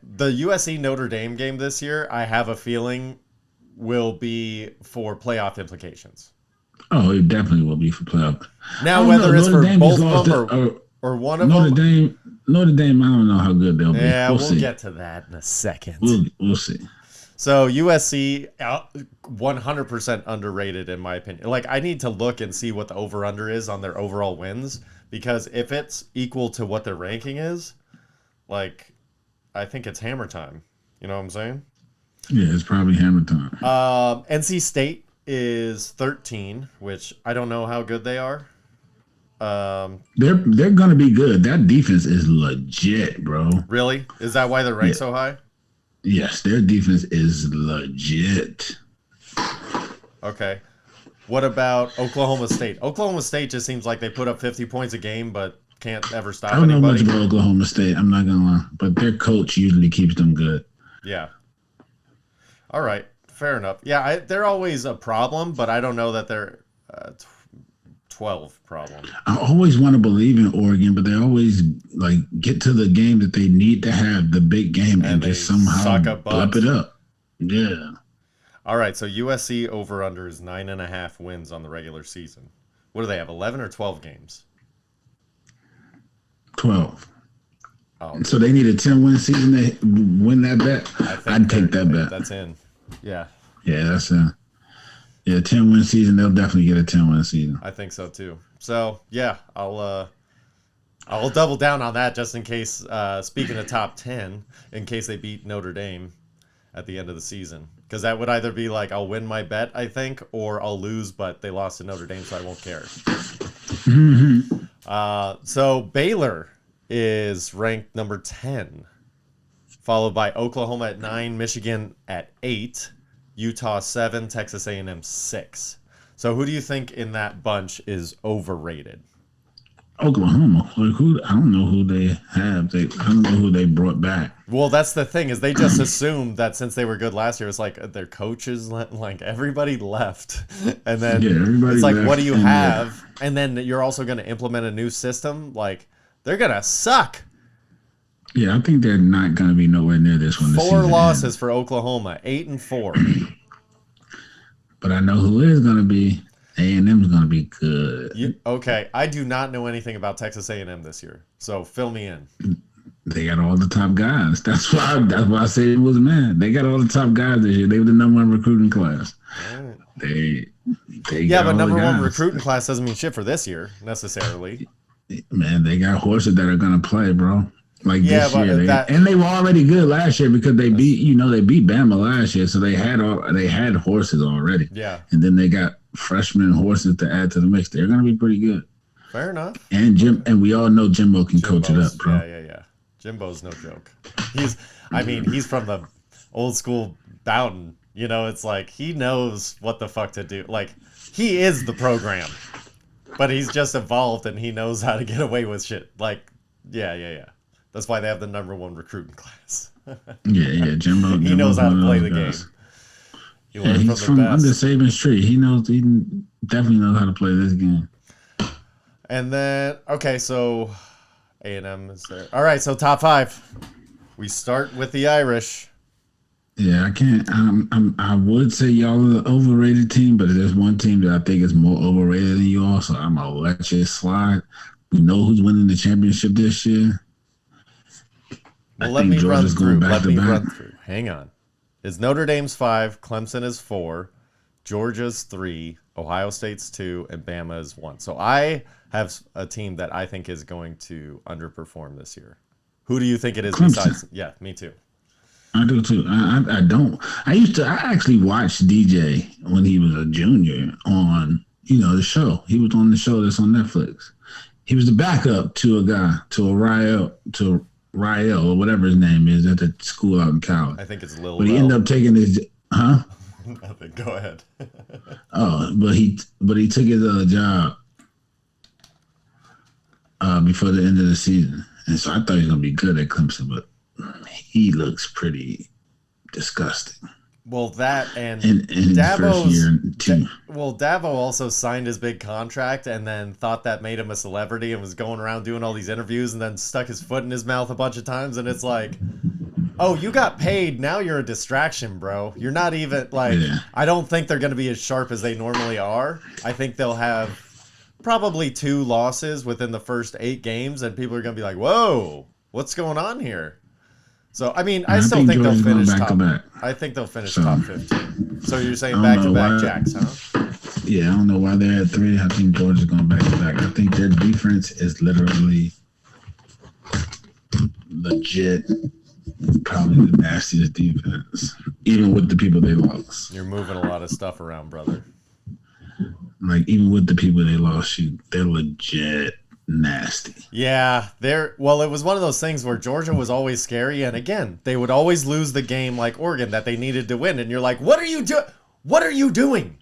the USC Notre Dame game this year, I have a feeling will be for playoff implications. Oh, it definitely will be for playoff. Now, whether it's for both of them or one of them. Notre Dame, I don't know how good they'll be. Yeah, we'll get to that in a second. We'll see. So USC, 100% underrated in my opinion. Like, I need to look and see what the over-under is on their overall wins, because if it's equal to what their ranking is, like, I think it's hammer time. You know what I'm saying? Yeah, it's probably hammer time. NC State is 13, which I don't know how good they are. They're going to be good. That defense is legit, bro. Really? Is that why they're ranked so high? Yes, their defense is legit. Okay. What about Oklahoma State? Oklahoma State just seems like they put up 50 points a game, but can't ever stop anybody. I don't know much about Oklahoma State. I'm not going to lie. But their coach usually keeps them good. Yeah. All right. Fair enough. Yeah, they're always a problem, but I don't know that they're 12 problem. I always want to believe in Oregon, but they always like get to the game that they need to have, the big game, and just somehow blip it up. Yeah. All right, so USC over-under is 9.5 wins on the regular season. What do they have, 11 or 12 games? 12. Oh, So they need a 10-win season to win that bet? I'd take that bet. That's in. Yeah. Yeah, that's a 10-win season. They'll definitely get a 10-win season. I think so, too. So, yeah, I'll double down on that just in case, speaking of top 10, in case they beat Notre Dame at the end of the season. Because that would either be like, I'll win my bet, I think, or I'll lose, but they lost to Notre Dame, so I won't care. So Baylor is ranked number 10, followed by Oklahoma at 9, Michigan at 8, Utah 7, Texas A&M 6. So who do you think in that bunch is overrated? Oklahoma. Like who? I don't know who they have. I don't know who they brought back. Well, that's the thing is they just assumed that since they were good last year, it's like their coaches, like everybody left, and then it's like, what do you have? And then you're also going to implement a new system. Like they're gonna suck. Yeah, I think they're not going to be nowhere near this one. 4 losses for Oklahoma, 8-4. But I know who is going to be. A&M is going to be good. Okay, I do not know anything about Texas A&M this year, so fill me in. They got all the top guys. That's why I said it was man. They got all the top guys this year. They were the number 1 recruiting class. Right. They but number 1 recruiting class doesn't mean shit for this year necessarily. Man, they got horses that are going to play, bro. Like this year, and they were already good last year because they beat Bama last year, so they had horses already. Yeah, and then they got freshman horses to add to the mix. They're gonna be pretty good. Fair enough. And we all know Jimbo can coach it up, bro. Yeah. Jimbo's no joke. He's from the old school Bowden. You know, it's like he knows what the fuck to do. Like he is the program, but he's just evolved and he knows how to get away with shit. Like, yeah. That's why they have the number 1 recruiting class. Yeah, Jimbo. He knows how to play the game. He's from under Saban Street. He definitely knows how to play this game. And then, okay, so A&M is there. All right, so top 5. We start with the Irish. Yeah, I can't. I would say y'all are the overrated team, but there's one team that I think is more overrated than you all, so I'm gonna let you slide. We know who's winning the championship this year. Well, let me run through. Hang on. Is Notre Dame's 5, Clemson is 4, Georgia's 3, Ohio State's 2, and Bama is 1. So I have a team that I think is going to underperform this year. Who do you think it is Clemson. besides? Yeah, me too. I do too. I don't. I actually watched DJ when he was a junior on, the show. He was on the show that's on Netflix. He was the backup to a guy, to Rael or whatever his name is at the school out in Cali. I think it's Lil. But he ended up taking his, huh? Nothing. Go ahead. But he took his other job before the end of the season, and so I thought he was gonna be good at Clemson, but he looks pretty disgusting. Well, that and in his first year too. Dabo also signed his big contract and then thought that made him a celebrity and was going around doing all these interviews and then stuck his foot in his mouth a bunch of times, and it's like, oh, you got paid, now you're a distraction, bro. You're not even like, yeah. I don't think they're going to be as sharp as they normally are. I think they'll have probably 2 losses within the first 8 games, and people are going to be like, whoa, what's going on here? So, I mean, I still think they'll finish top. I think they'll finish top 15. So you're saying back-to-back Jacks, huh? Yeah, I don't know why they're at 3. I think Georgia's going back-to-back. I think their defense is literally legit, probably the nastiest defense, even with the people they lost. You're moving a lot of stuff around, brother. Like, even with the people they lost, they're legit nasty. Yeah, it was one of those things where Georgia was always scary, and again, they would always lose the game like Oregon that they needed to win, and you're like, what are you doing? What are you doing?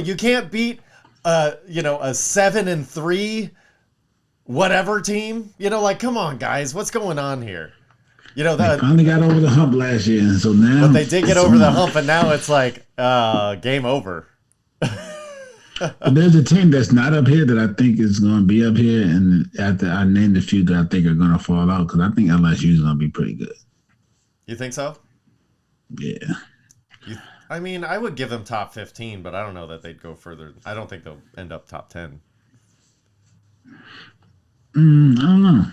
You can't beat a 7-3 whatever team. Like, come on, guys, what's going on here? They finally got over the hump last year, and so now. But they did get over the hump, and now it's like game over. There's a team that's not up here that I think is going to be up here, and after I named a few that I think are going to fall out, because I think LSU is going to be pretty good. You think so? Yeah. I mean, I would give them top 15, but I don't know that they'd go further. I don't think they'll end up top 10. I don't know.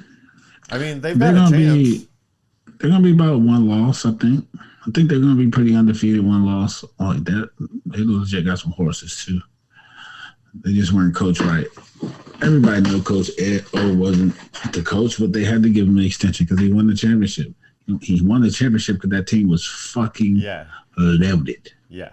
I mean, they've got a chance. They're gonna be about one loss, I think. I think they're gonna be pretty undefeated, one loss. Like that. They legit got some horses too. They just weren't coached right. Everybody know Coach Ed O wasn't the coach, but they had to give him an extension because he won the championship. He won the championship because that team was fucking loaded. Yeah.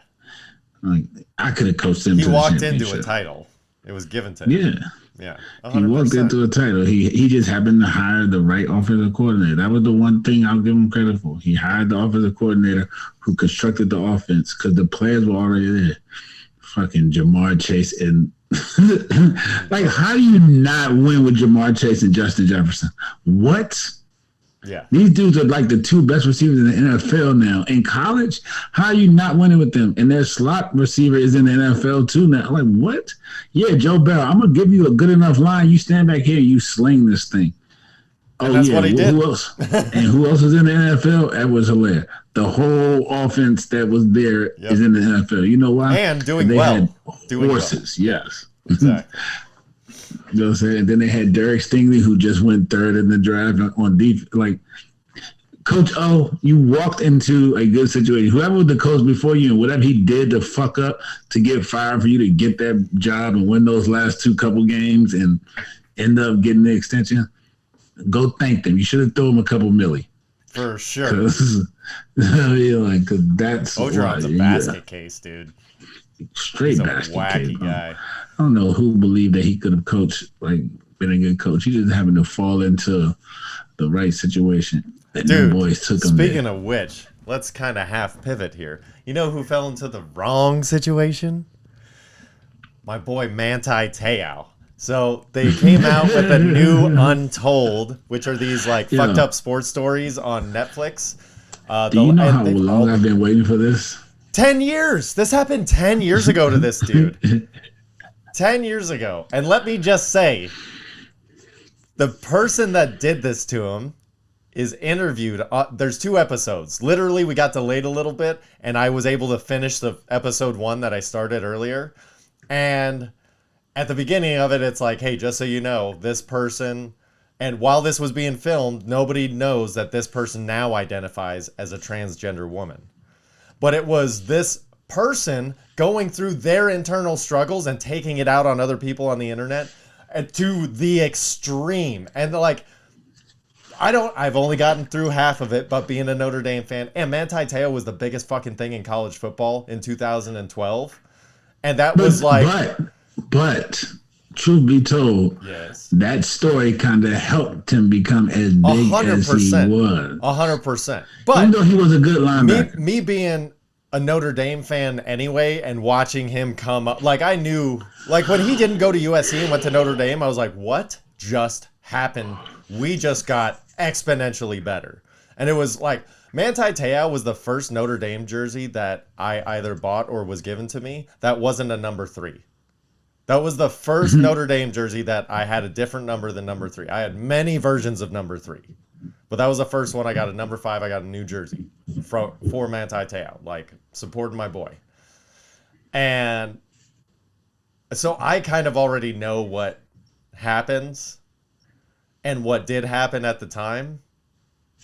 Like, I could have coached him. He walked into a title. It was given to him. Yeah. Yeah. 100%. He walked into a title. He just happened to hire the right offensive coordinator. That was the one thing I'll give him credit for. He hired the offensive coordinator who constructed the offense because the players were already there. Fucking Jamar Chase and like, how do you not win with Jamar Chase and Justin Jefferson? What? Yeah. These dudes are like the two best receivers in the NFL now. In college, how are you not winning with them? And their slot receiver is in the NFL too now. Like, what? Yeah, Joe Burrow, I'm going to give you a good enough line. You stand back here, you sling this thing. And that's what he did. Who else? And who else is in the NFL? That was hilarious. The whole offense that was there is in the NFL. You know why? And doing they well. Had doing horses, well. Yes. Exactly. You know what I'm saying? And then they had Derek Stingley, who just went third in the draft on defense. Like, Coach O, you walked into a good situation. Whoever was the coach before you and whatever he did to fuck up to get fired for you to get that job and win those last couple games and end up getting the extension, go thank them. You should have thrown him a couple milli. For sure. Cause that's Ogeron's a basket case, dude. Straight He's a basket wacky case, guy. I don't know who believed that he could have coached, like, been a good coach. He just happened to fall into the right situation. And Dude, boys took him speaking there. of which, let's kind of half pivot here. You know who fell into the wrong situation? My boy Manti Te'o. So they came out with a new Untold, which are these like fucked up sports stories on Netflix. Do you know how long I've been waiting for this? 10 years. This happened 10 years ago to this dude. 10 years ago. And let me just say, the person that did this to him is interviewed. There's 2 episodes. Literally, we got delayed a little bit, and I was able to finish the episode 1 that I started earlier. And at the beginning of it, it's like, hey, just so you know, this person, and while this was being filmed, nobody knows that this person now identifies as a transgender woman. But it was this person going through their internal struggles and taking it out on other people on the internet to the extreme. And like, I've only gotten through half of it, but being a Notre Dame fan, and Manti Te'o was the biggest fucking thing in college football in 2012. And that was like... But truth be told, yes, that story kind of helped him become as big 100%, as he was. 100%. But even though he was a good linebacker, me being a Notre Dame fan anyway, and watching him come up, like I knew, like when he didn't go to USC and went to Notre Dame, I was like, what just happened? We just got exponentially better. And it was like, Manti Te'o was the first Notre Dame jersey that I either bought or was given to me that wasn't a number 3. That was the first Notre Dame jersey that I had a different number than number 3. I had many versions of number 3. But that was the first one. I got a number 5. I got a new jersey for Manti Te'o, like supporting my boy. And so I kind of already know what happens and what did happen at the time.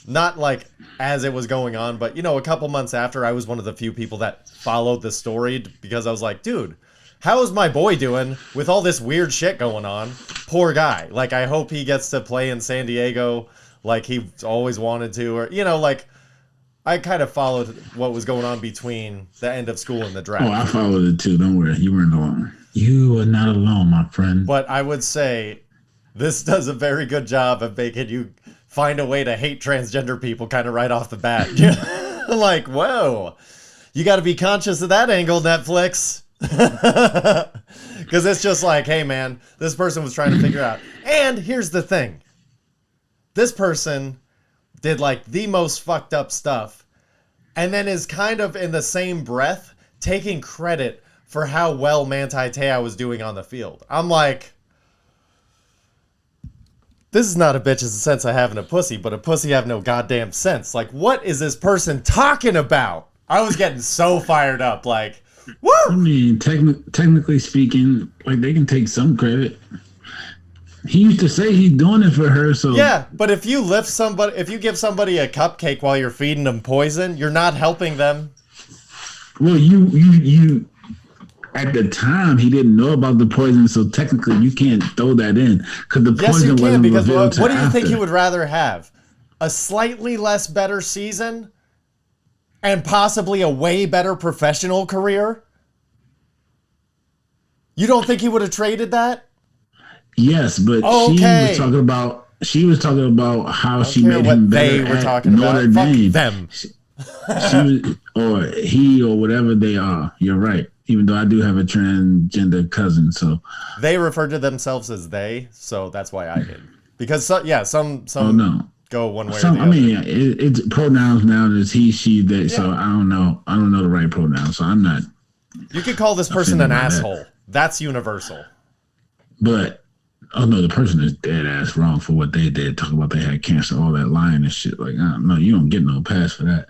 Not like as it was going on, but, you know, a couple months after, I was one of the few people that followed the story because I was like, dude, how is my boy doing with all this weird shit going on? Poor guy. Like, I hope he gets to play in San Diego like he always wanted to. Or, you know, like, I kind of followed what was going on between the end of school and the draft. Oh, I followed it too. Don't worry. You weren't alone. You were not alone, my friend. But I would say this does a very good job of making you find a way to hate transgender people kind of right off the bat. Like, whoa. You got to be conscious of that angle, Netflix. Because it's just like, hey man, this person was trying to figure out. And here's the thing, this person did like the most fucked up stuff and then is kind of in the same breath taking credit for how well Manti Te'o was doing on the field. I'm like, this is not a bitch's sense of having a pussy, but a pussy have no goddamn sense. Like, what is this person talking about? I was getting so fired up, like, woo! I mean, technically speaking, like they can take some credit. He used to say he's doing it for her, so Yeah, but if you give somebody a cupcake while you're feeding them poison, you're not helping them. Well, you. At the time, he didn't know about the poison, so technically you can't throw that in because the Yes, you poison can, wasn't because revealed what do you after. think he would rather have? A slightly less better season and possibly a way better professional career? You don't think he would have traded that? Yes, but Okay. she was talking about how she made what him they better were at talking about. Notre Fuck Dame. them. She was, or he or whatever they are. You're right. Even though I do have a transgender cousin, so They referred to themselves as they, so that's why I did. Because some oh no. go one way or Some, the I other. mean, it's pronouns now. It's he, she, they. So I don't know. I don't know the right pronouns. So I'm not. You could call this person an offended by that. asshole. That's universal. But oh no, the person is dead ass wrong for what they did. Talk about they had cancer, all that lying and shit. Like, no, you don't get no pass for that.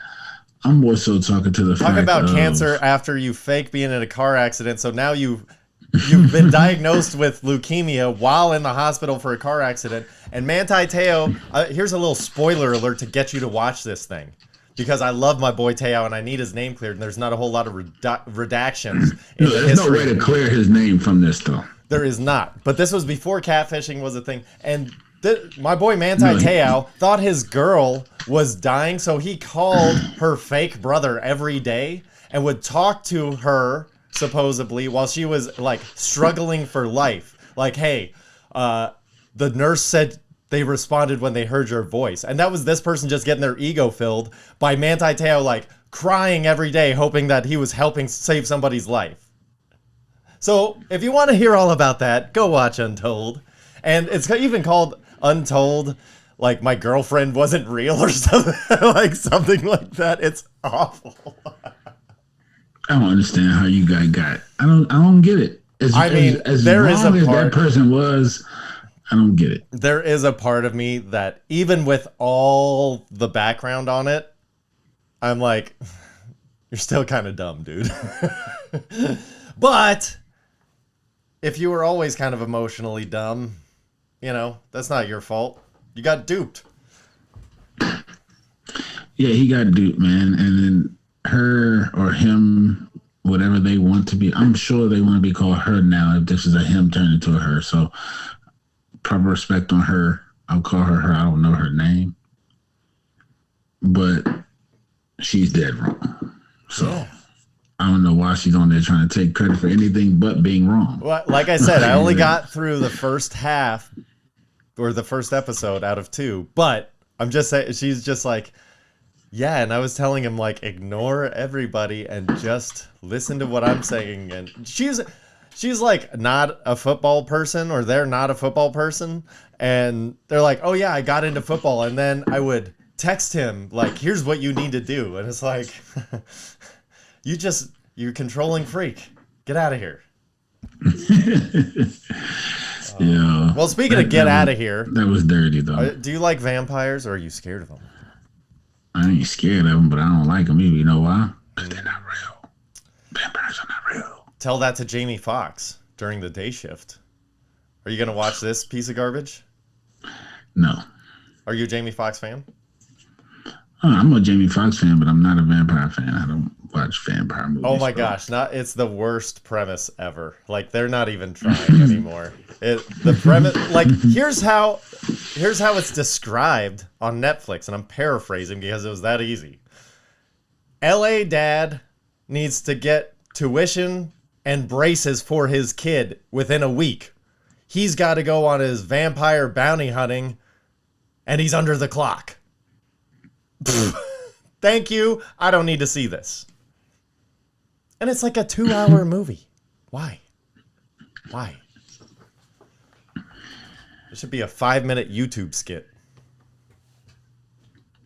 I'm more so talking to the Talk fact about of, cancer after you fake being in a car accident. So now you've been diagnosed with leukemia while in the hospital for a car accident. And Manti Te'o, here's a little spoiler alert to get you to watch this thing. Because I love my boy Te'o and I need his name cleared. And there's not a whole lot of redactions in the there's no history. way to clear his name from this though. There is not. But this was before catfishing was a thing. And my boy Manti Te'o thought his girl was dying, so he called her fake brother every day and would talk to her, supposedly, while she was, like, struggling for life. Like, hey, the nurse said they responded when they heard your voice. And that was this person just getting their ego filled by Manti Te'o, like, crying every day, hoping that he was helping save somebody's life. So, if you want to hear all about that, go watch Untold. And it's even called Untold, like my girlfriend wasn't real or something, like something like that. It's awful. I don't understand how you guys got. I don't get it. As there wrong is a as part. that person was, I don't get it. There is a part of me that, even with all the background on it, I'm like, you're still kind of dumb, dude. But if you were always kind of emotionally dumb, that's not your fault. You got duped. Yeah, he got duped, man. And then her or him, whatever they want to be, I'm sure they want to be called her now if this is a him turned into a her. So proper respect on her. I'll call her her. I don't know her name. But she's dead wrong. So yeah. I don't know why she's on there trying to take credit for anything but being wrong. Well, like I said, I only got through the first half or the first episode out of 2, but I'm just saying, she's just like, yeah, and I was telling him, like, ignore everybody and just listen to what I'm saying. And she's like not a football person, or they're not a football person, and they're like, oh yeah, I got into football, and then I would text him like, here's what you need to do, and it's like, you're a controlling freak. Get out of here. Yeah. Well, speaking of get out of here, that was dirty though. Do you like vampires, or are you scared of them? I ain't scared of them, but I don't like them either. You know why? Because they're not real. Vampires are not real. Tell that to Jamie Foxx during the day shift. Are you gonna watch this piece of garbage? No. Are you a Jamie Foxx fan? I'm a Jamie Foxx fan, but I'm not a vampire fan. I don't watch vampire movies. Oh my gosh, it's the worst premise ever. Like, they're not even trying anymore. The premise, like, here's how it's described on Netflix, and I'm paraphrasing because it was that easy. LA dad needs to get tuition and braces for his kid within a week. He's got to go on his vampire bounty hunting, and he's under the clock. Thank you. I don't need to see this. And it's like a 2-hour movie. Why? It should be a 5-minute YouTube skit.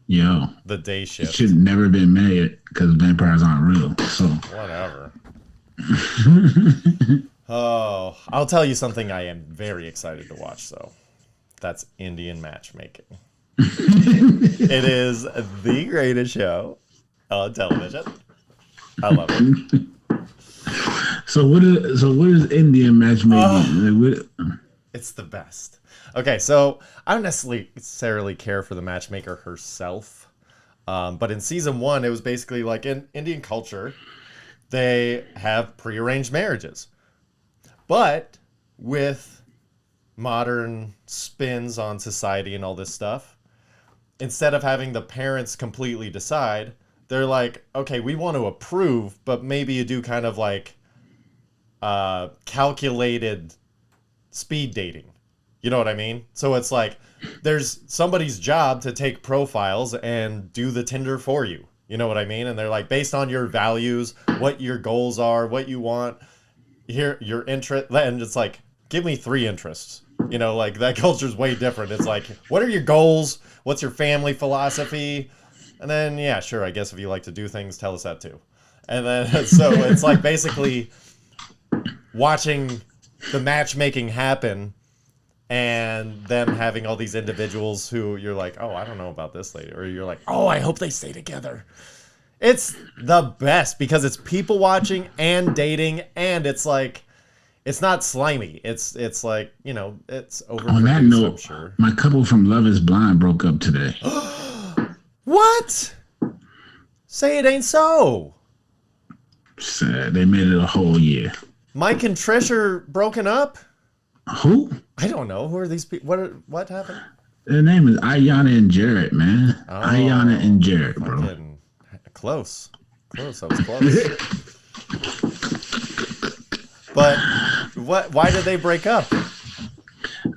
Yo. The day shift. It should never been made because vampires aren't real. So whatever. Oh, I'll tell you something I am very excited to watch, though. That's Indian matchmaking. It is the greatest show on television. I love it. So what is Indian matchmaking? It's the best. Okay, so I don't necessarily care for the matchmaker herself, but in season 1, it was basically like in Indian culture, they have prearranged marriages, but with modern spins on society and all this stuff, instead of having the parents completely decide, they're like, okay, we want to approve, but maybe you do kind of like calculated speed dating. You know what I mean? So it's like there's somebody's job to take profiles and do the Tinder for you. You know what I mean? And they're like, based on your values, what your goals are, what you want, here your interest, and it's like, give me 3 interests. You know, like that culture's way different. It's like, what are your goals? What's your family philosophy? And then, yeah, sure, I guess if you like to do things, tell us that too. And then, so it's like basically watching the matchmaking happen and them having all these individuals who you're like, oh, I don't know about this lady. Or you're like, oh, I hope they stay together. It's the best because it's people watching and dating, and it's like, it's not slimy. It's like, you know, it's overproduced, On that note, I'm sure. my couple from Love is Blind broke up today. What? Say it ain't so. Sad. They made it a whole year. Mike and Trish are broken up? Who? I don't know. Who are these people? What happened? Their name is Ayana and Jared, man. Oh, Ayana and Jared, bro. Close. I was close. But why did they break up?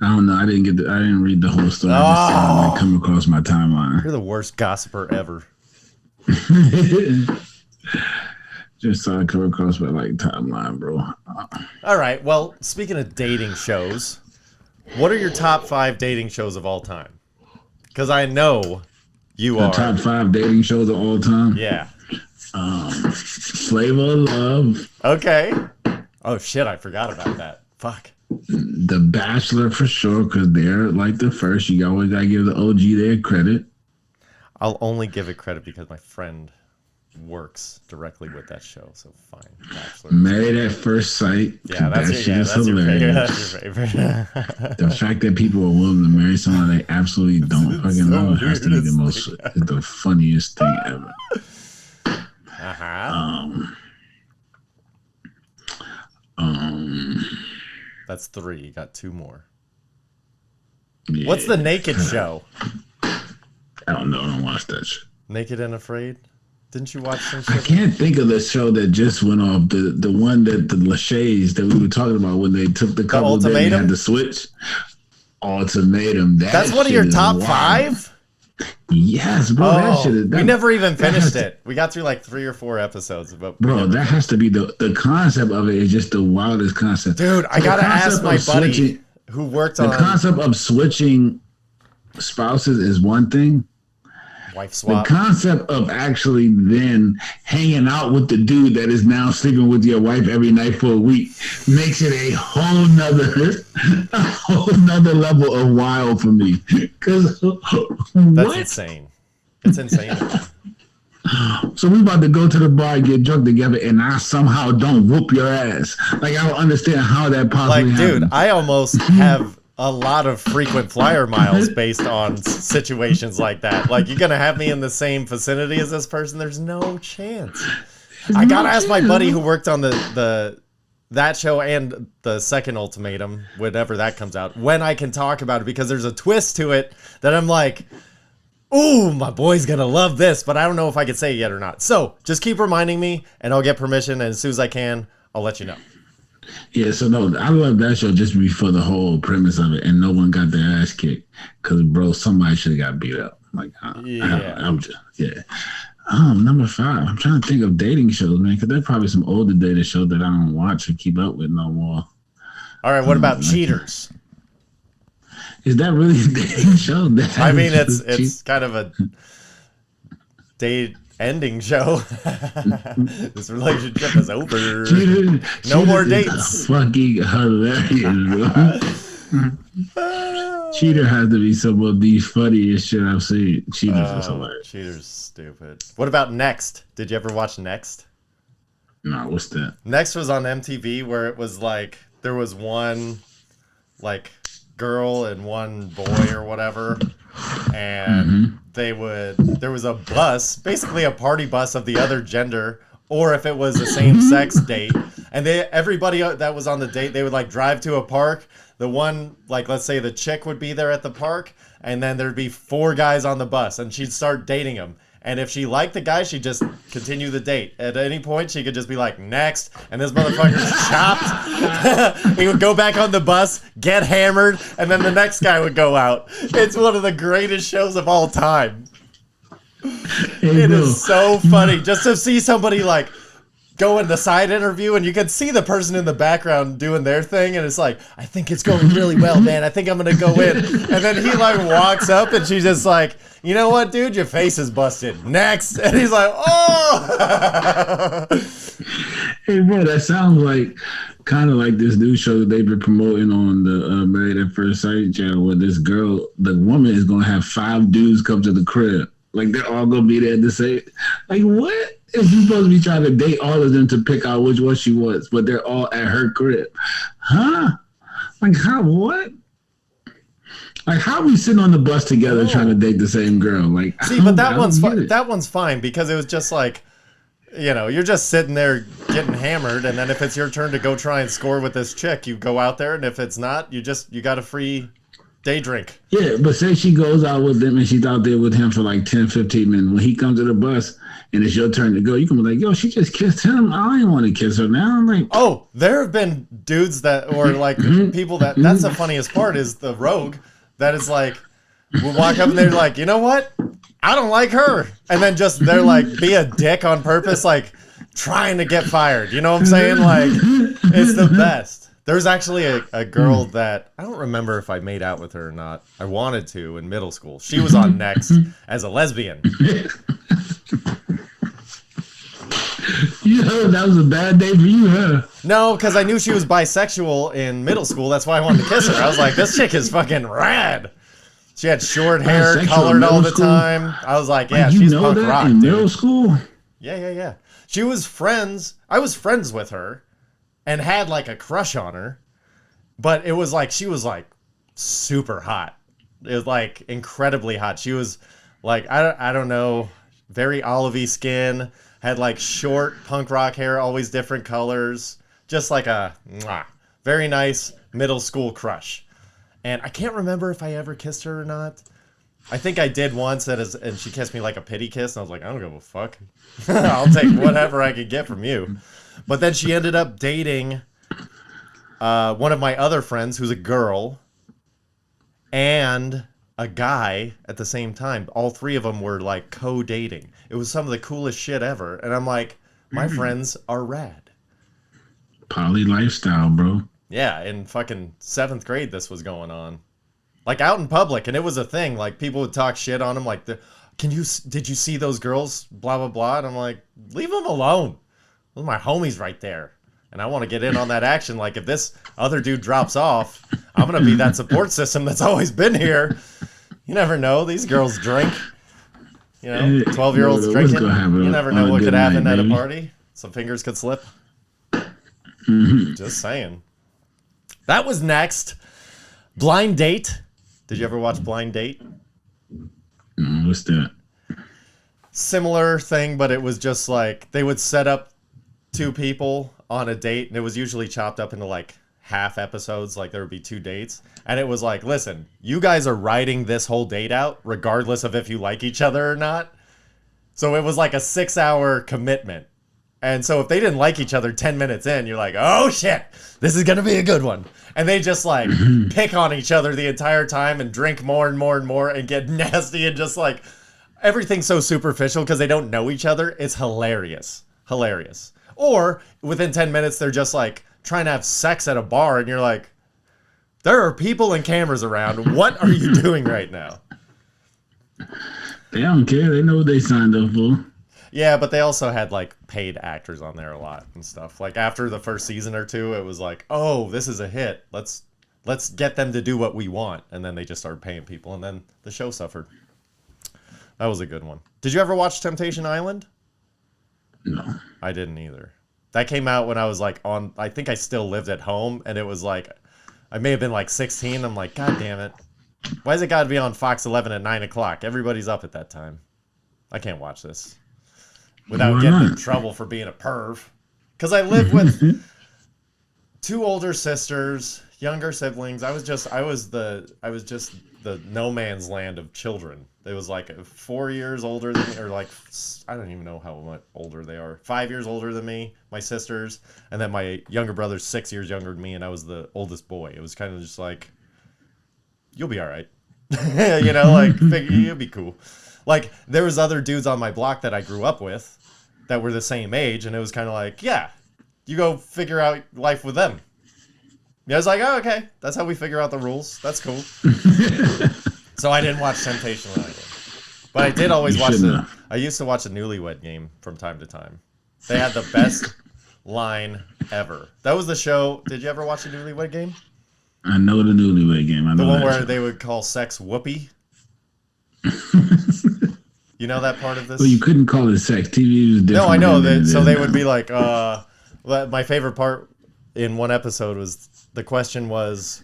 I don't know. I didn't read the whole story. I just saw it come across my timeline. You're the worst gossiper ever. Just saw it come across my timeline, bro. All right. Well, speaking of dating shows, what are your top 5 dating shows of all time? Because I know you are. The top 5 dating shows of all time? Yeah. Flavor of Love. Okay. Oh, shit. I forgot about that. Fuck. The Bachelor for sure, because they're like the first. You always got to give the OG their credit. I'll only give it credit because my friend works directly with that show, so fine. Bachelor. Married at First Sight. Yeah, that's your favorite. That's your favorite. The fact that people are willing to marry someone they absolutely don't fucking know has to be the funniest thing ever. That's 3. You got 2 more. Yeah. What's the Naked show? I don't know. I don't watch that shit. Naked and Afraid? Didn't you watch some I shit? can't think of the show that just went off. The one that the Lachey's that we were talking about when they took the couple that they had to switch. Ultimatum. That's one of your top 5? Yes, bro. That shit is, we never even finished it. We got through like 3 or 4 episodes. But bro, that has to be the concept of it is just the wildest concept. Dude, I gotta ask my buddy who worked on... The concept of switching spouses is one thing. Wife swap. The concept of actually then hanging out with the dude that is now sleeping with your wife every night for a week makes it a whole nother level of wild for me. Because that's insane. It's insane. So we about to go to the bar and get drunk together, and I somehow don't whoop your ass. Like, I don't understand how that possibly happens. Dude, I almost have a lot of frequent flyer miles based on situations like that. Like, you're gonna have me in the same vicinity as this person? There's no chance. I gotta ask my buddy who worked on that show and the second Ultimatum, whenever that comes out, when I can talk about it, because there's a twist to it that I'm like, ooh, my boy's gonna love this, but I don't know if I can say it yet or not. So just keep reminding me, and I'll get permission, and as soon as I can, I'll let you know. Yeah, so no, I love that show just for the whole premise of it, and no one got their ass kicked because, bro, somebody should have got beat up. Like, I'm just, yeah. Number 5. I'm trying to think of dating shows, man, because there's probably some older dating shows that I don't watch or keep up with no more. All right, what about Cheaters? Is that really a dating show? I mean, it's kind of a date ending show. This relationship is over. No more dates. Fucking hilarious, bro. Cheater has to be some of the funniest shit I've seen. Cheaters is hilarious. Cheaters stupid. What about Next? Did you ever watch Next? No, what's that? Next was on MTV, where it was like there was one like girl and one boy or whatever, and there was a bus, basically a party bus of the other gender, or if it was a same-sex date, and everybody that was on the date, they would like drive to a park. The one, like, let's say the chick would be there at the park, and then there'd be 4 guys on the bus, and she'd start dating them. And if she liked the guy, she'd just continue the date. At any point, she could just be like, next. And this motherfucker's chopped. He would go back on the bus, get hammered, and then the next guy would go out. It's one of the greatest shows of all time. It is so funny just to see somebody like go in the side interview and you can see the person in the background doing their thing, and it's like, I think it's going really well, man. I think I'm gonna go in. And then he like walks up and she's just like, you know what, dude, your face is busted. Next. And he's like, oh. Hey, bro, that sounds like kind of like this new show that they've been promoting on the Married at First Sight channel, where this girl, the woman, is gonna have 5 dudes come to the crib. Like, they're all gonna be there to say, like, what? If you're supposed to be trying to date all of them to pick out which one she wants, but they're all at her crib. Huh? Like, how, what? Like, how are we sitting on the bus together trying to date the same girl? Like, see, but that one's fine because it was just like, you know, you're just sitting there getting hammered, and then if it's your turn to go try and score with this chick, you go out there, and if it's not, you got a free day drink. Yeah, but say she goes out with them and she's out there with him for like 10, 15 minutes. When he comes to the bus and it's your turn to go, you can be like, yo, she just kissed him. I ain't want to kiss her now. I'm like, oh, there have been dudes that, or like people that's the funniest part is the rogue that is like, will walk up and they're like, you know what? I don't like her. And then just, they're like, be a dick on purpose, like trying to get fired. You know what I'm saying? Like, it's the best. There's actually a girl that, I don't remember if I made out with her or not. I wanted to in middle school. She was on Next as a lesbian. Yo, that was a bad day for you, huh? No, because I knew she was bisexual in middle school. That's why I wanted to kiss her. I was like, this chick is fucking rad. She had short hair, colored all the time. I was like, yeah, she's punk rock, in dude. Middle school? Yeah. She was friends. I was friends with her and had like a crush on her. But it was like, she was like super hot. It was like incredibly hot. She was like, I don't know, very olivey skin, had like short punk rock hair, always different colors. Just like a very nice middle school crush. And I can't remember if I ever kissed her or not. I think I did once, and she kissed me like a pity kiss, and I was like, I don't give a fuck. I'll take whatever I could get from you. But then she ended up dating one of my other friends, who's a girl, and a guy at the same time. All 3 of them were like co-dating. It was some of the coolest shit ever. And I'm like, my friends are rad. Poly lifestyle, bro. Yeah, in fucking 7th grade, this was going on, like out in public, and it was a thing. Like people would talk shit on him, like, did you see those girls? Blah blah blah. And I'm like, leave them alone. Those are my homies right there, and I want to get in on that action. Like if this other dude drops off, I'm gonna be that support system that's always been here. You never know. These girls drink. You know, 12-year-olds drinking. You never know what could happen at a party. Some fingers could slip. Just saying. That was Next. Blind Date. Did you ever watch Blind Date? What's that? Similar thing, but it was just like they would set up 2 people on a date, and it was usually chopped up into like half episodes. Like there would be 2 dates, and it was like, listen, you guys are writing this whole date out regardless of if you like each other or not. So it was like a 6-hour commitment. And so if they didn't like each other 10 minutes in, you're like, oh shit, this is going to be a good one. And they just like pick on each other the entire time and drink more and more and more and get nasty and just like everything's so superficial because they don't know each other. It's hilarious. Hilarious. Or within 10 minutes, they're just like trying to have sex at a bar and you're like, there are people and cameras around. What are you doing right now? They don't care. They know what they signed up for. Yeah, but they also had like paid actors on there a lot and stuff. Like after the first season or 2, it was like, oh, this is a hit. Let's get them to do what we want. And then they just started paying people, and then the show suffered. That was a good one. Did you ever watch Temptation Island? No. I didn't either. That came out when I was like I think I still lived at home, and it was like, I may have been like 16. I'm like, God damn it. Why has it got to be on Fox 11 at 9 o'clock? Everybody's up at that time. I can't watch this without getting in trouble for being a perv. Because I live with 2 older sisters, younger siblings. I was just the no man's land of children. It was like 4 years older than me, or like, I don't even know how much older they are. 5 years older than me, my sisters, and then my younger brother's 6 years younger than me, and I was the oldest boy. It was kind of just like, you'll be all right. You know, like, you'll be cool. Like, there was other dudes on my block that I grew up with that were the same age, and it was kind of like, yeah, you go figure out life with them. Yeah, I was like, oh, okay, that's how we figure out the rules. That's cool. So I didn't watch Temptation Island, but I did always watch I used to watch the Newlywed Game from time to time. They had the best line ever. That was the show. Did you ever watch the Newlywed Game? I know the Newlywed Game. I know the one where show. they would call sex whoopee. You know that part of this? Well, you couldn't call it sex. TV was different. No, I know that. So they would be like, my favorite part in one episode was the question was,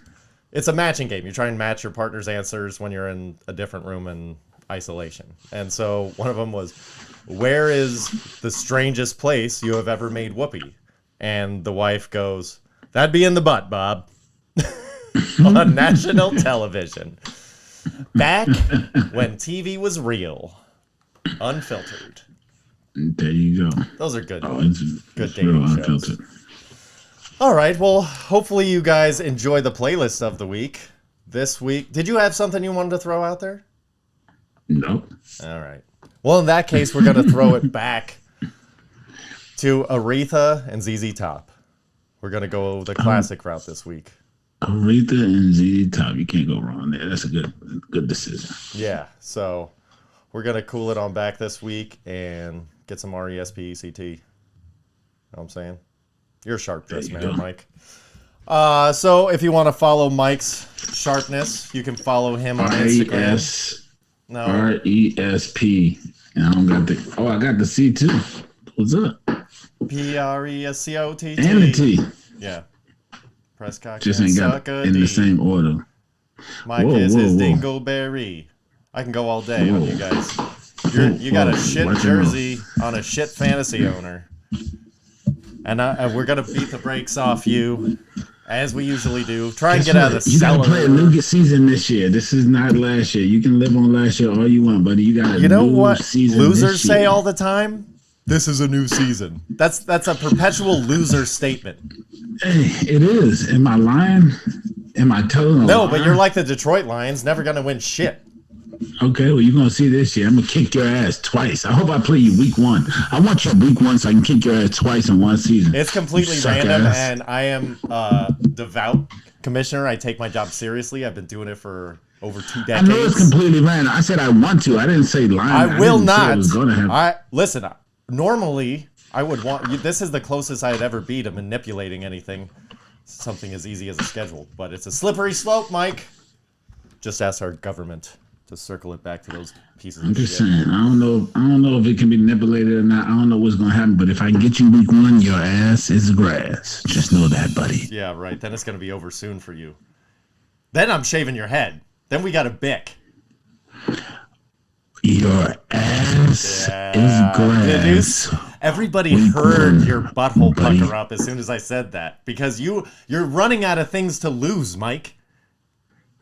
it's a matching game. You try and match your partner's answers when you're in a different room in isolation. And so one of them was, where is the strangest place you have ever made whoopee? And the wife goes, that'd be in the butt, Bob. On national television. Back when TV was real. Unfiltered. There you go. Those are good. It's good dating shows. Unfiltered. All right, well, hopefully you guys enjoy the playlist of the week. This week, did you have something you wanted to throw out there? No. All right. Well, in that case, we're going to throw it back to Aretha and ZZ Top. We're going to go the classic route this week. Aretha and ZZ Top, you can't go wrong there. That's a good decision. Yeah, so we're going to cool it on back this week and get some RESPECT. You know what I'm saying? You're a sharp dressed man, Mike. So if you want to follow Mike's sharpness, you can follow him on Instagram. RESP. And I don't got the. Oh, I got the C too. What's up? PRESCOTT. And the T. Yeah. Press cock. Just ain't got it in the same order. Mike is his dingleberry. I can go all day on you guys. You got a shit jersey on a shit fantasy owner. And we're going to beat the brakes off you, as we usually do. Try and get out of the cellar. You got to play a new season this year. This is not last year. You can live on last year all you want, buddy. You got a new season. Losers say all the time? This is a new season. That's a perpetual loser statement. Hey, it is. Am I lying? Am I telling a lie? No, but you're like the Detroit Lions, never going to win shit. Okay, well, you're going to see this year. I'm going to kick your ass twice. I hope I play you week 1. I want you week 1 so I can kick your ass twice in one season. It's completely random, and I am a devout commissioner. I take my job seriously. I've been doing it for over 2 decades. I know it's completely random. I said I want to. I didn't say lying. I will not. Was gonna happen. Listen, normally, I would want... This is the closest I'd ever be to manipulating anything. Something as easy as a schedule. But it's a slippery slope, Mike. Just ask our government to circle it back to those pieces I'm of just shit. saying, I don't know if it can be manipulated or not. I don't know what's gonna happen, but if I get you week 1, your ass is grass. Just know that, buddy. Yeah, right. Then it's gonna be over soon for you. Then I'm shaving your head. Then we got a bick. Your ass is grass. Everybody heard your butthole pucker up as soon as I said that. Because you're running out of things to lose, Mike.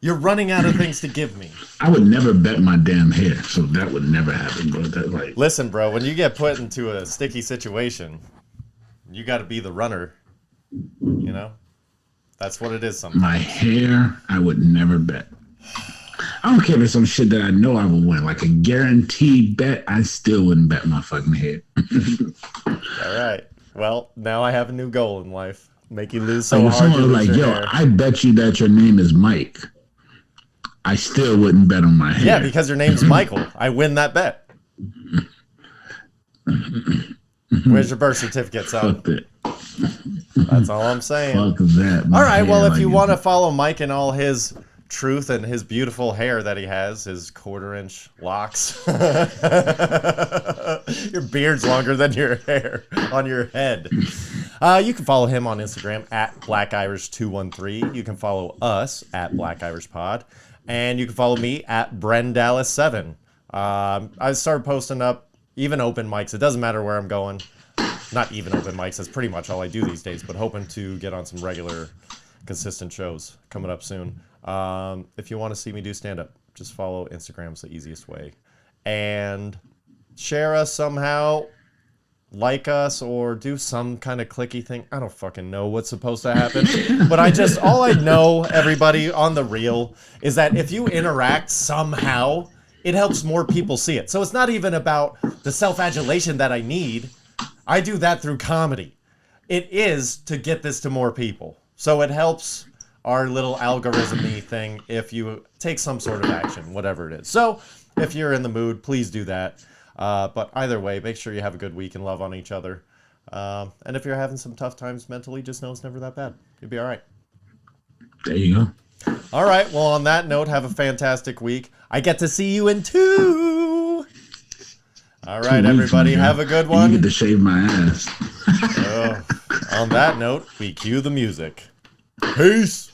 You're running out of things to give me. I would never bet my damn hair, so that would never happen, bro. Listen, bro, when you get put into a sticky situation, you got to be the runner. You know? That's what it is sometimes. My hair, I would never bet. I don't care if it's some shit that I know I will win. Like a guaranteed bet, I still wouldn't bet my fucking hair. All right. Well, now I have a new goal in life. Make you lose so hard. Someone was like, yo, I bet you that your name is Mike. I still wouldn't bet on my hair. Yeah, because your name's Michael. I win that bet. Where's your birth certificate, son? Fuck that. That's all I'm saying. Fuck that. All right, well, if you want to follow Mike and all his truth and his beautiful hair that he has, his 1/4-inch locks. Your beard's longer than your hair on your head. You can follow him on Instagram at BlackIrish213. You can follow us at BlackIrishPod. And you can follow me at BrenDallas7. I started posting up even open mics. It doesn't matter where I'm going. Not even open mics. That's pretty much all I do these days. But hoping to get on some regular, consistent shows coming up soon. If you want to see me do stand-up, just follow Instagram's the easiest way. And share us somehow. Like us or do some kind of clicky thing. I don't fucking know what's supposed to happen. But all I know, everybody, on the real, is that if you interact somehow, it helps more people see it. So it's not even about the self-adulation that I need. I do that through comedy. It is to get this to more people. So it helps our little algorithm-y thing if you take some sort of action, whatever it is. So if you're in the mood, please do that. But either way, make sure you have a good week and love on each other. And if you're having some tough times mentally, just know it's never that bad. You'll be all right. There you go. All right. Well, on that note, have a fantastic week. I get to see you in 2. All right, everybody. Have a good one. You get to shave my ass. On that note, we cue the music. Peace.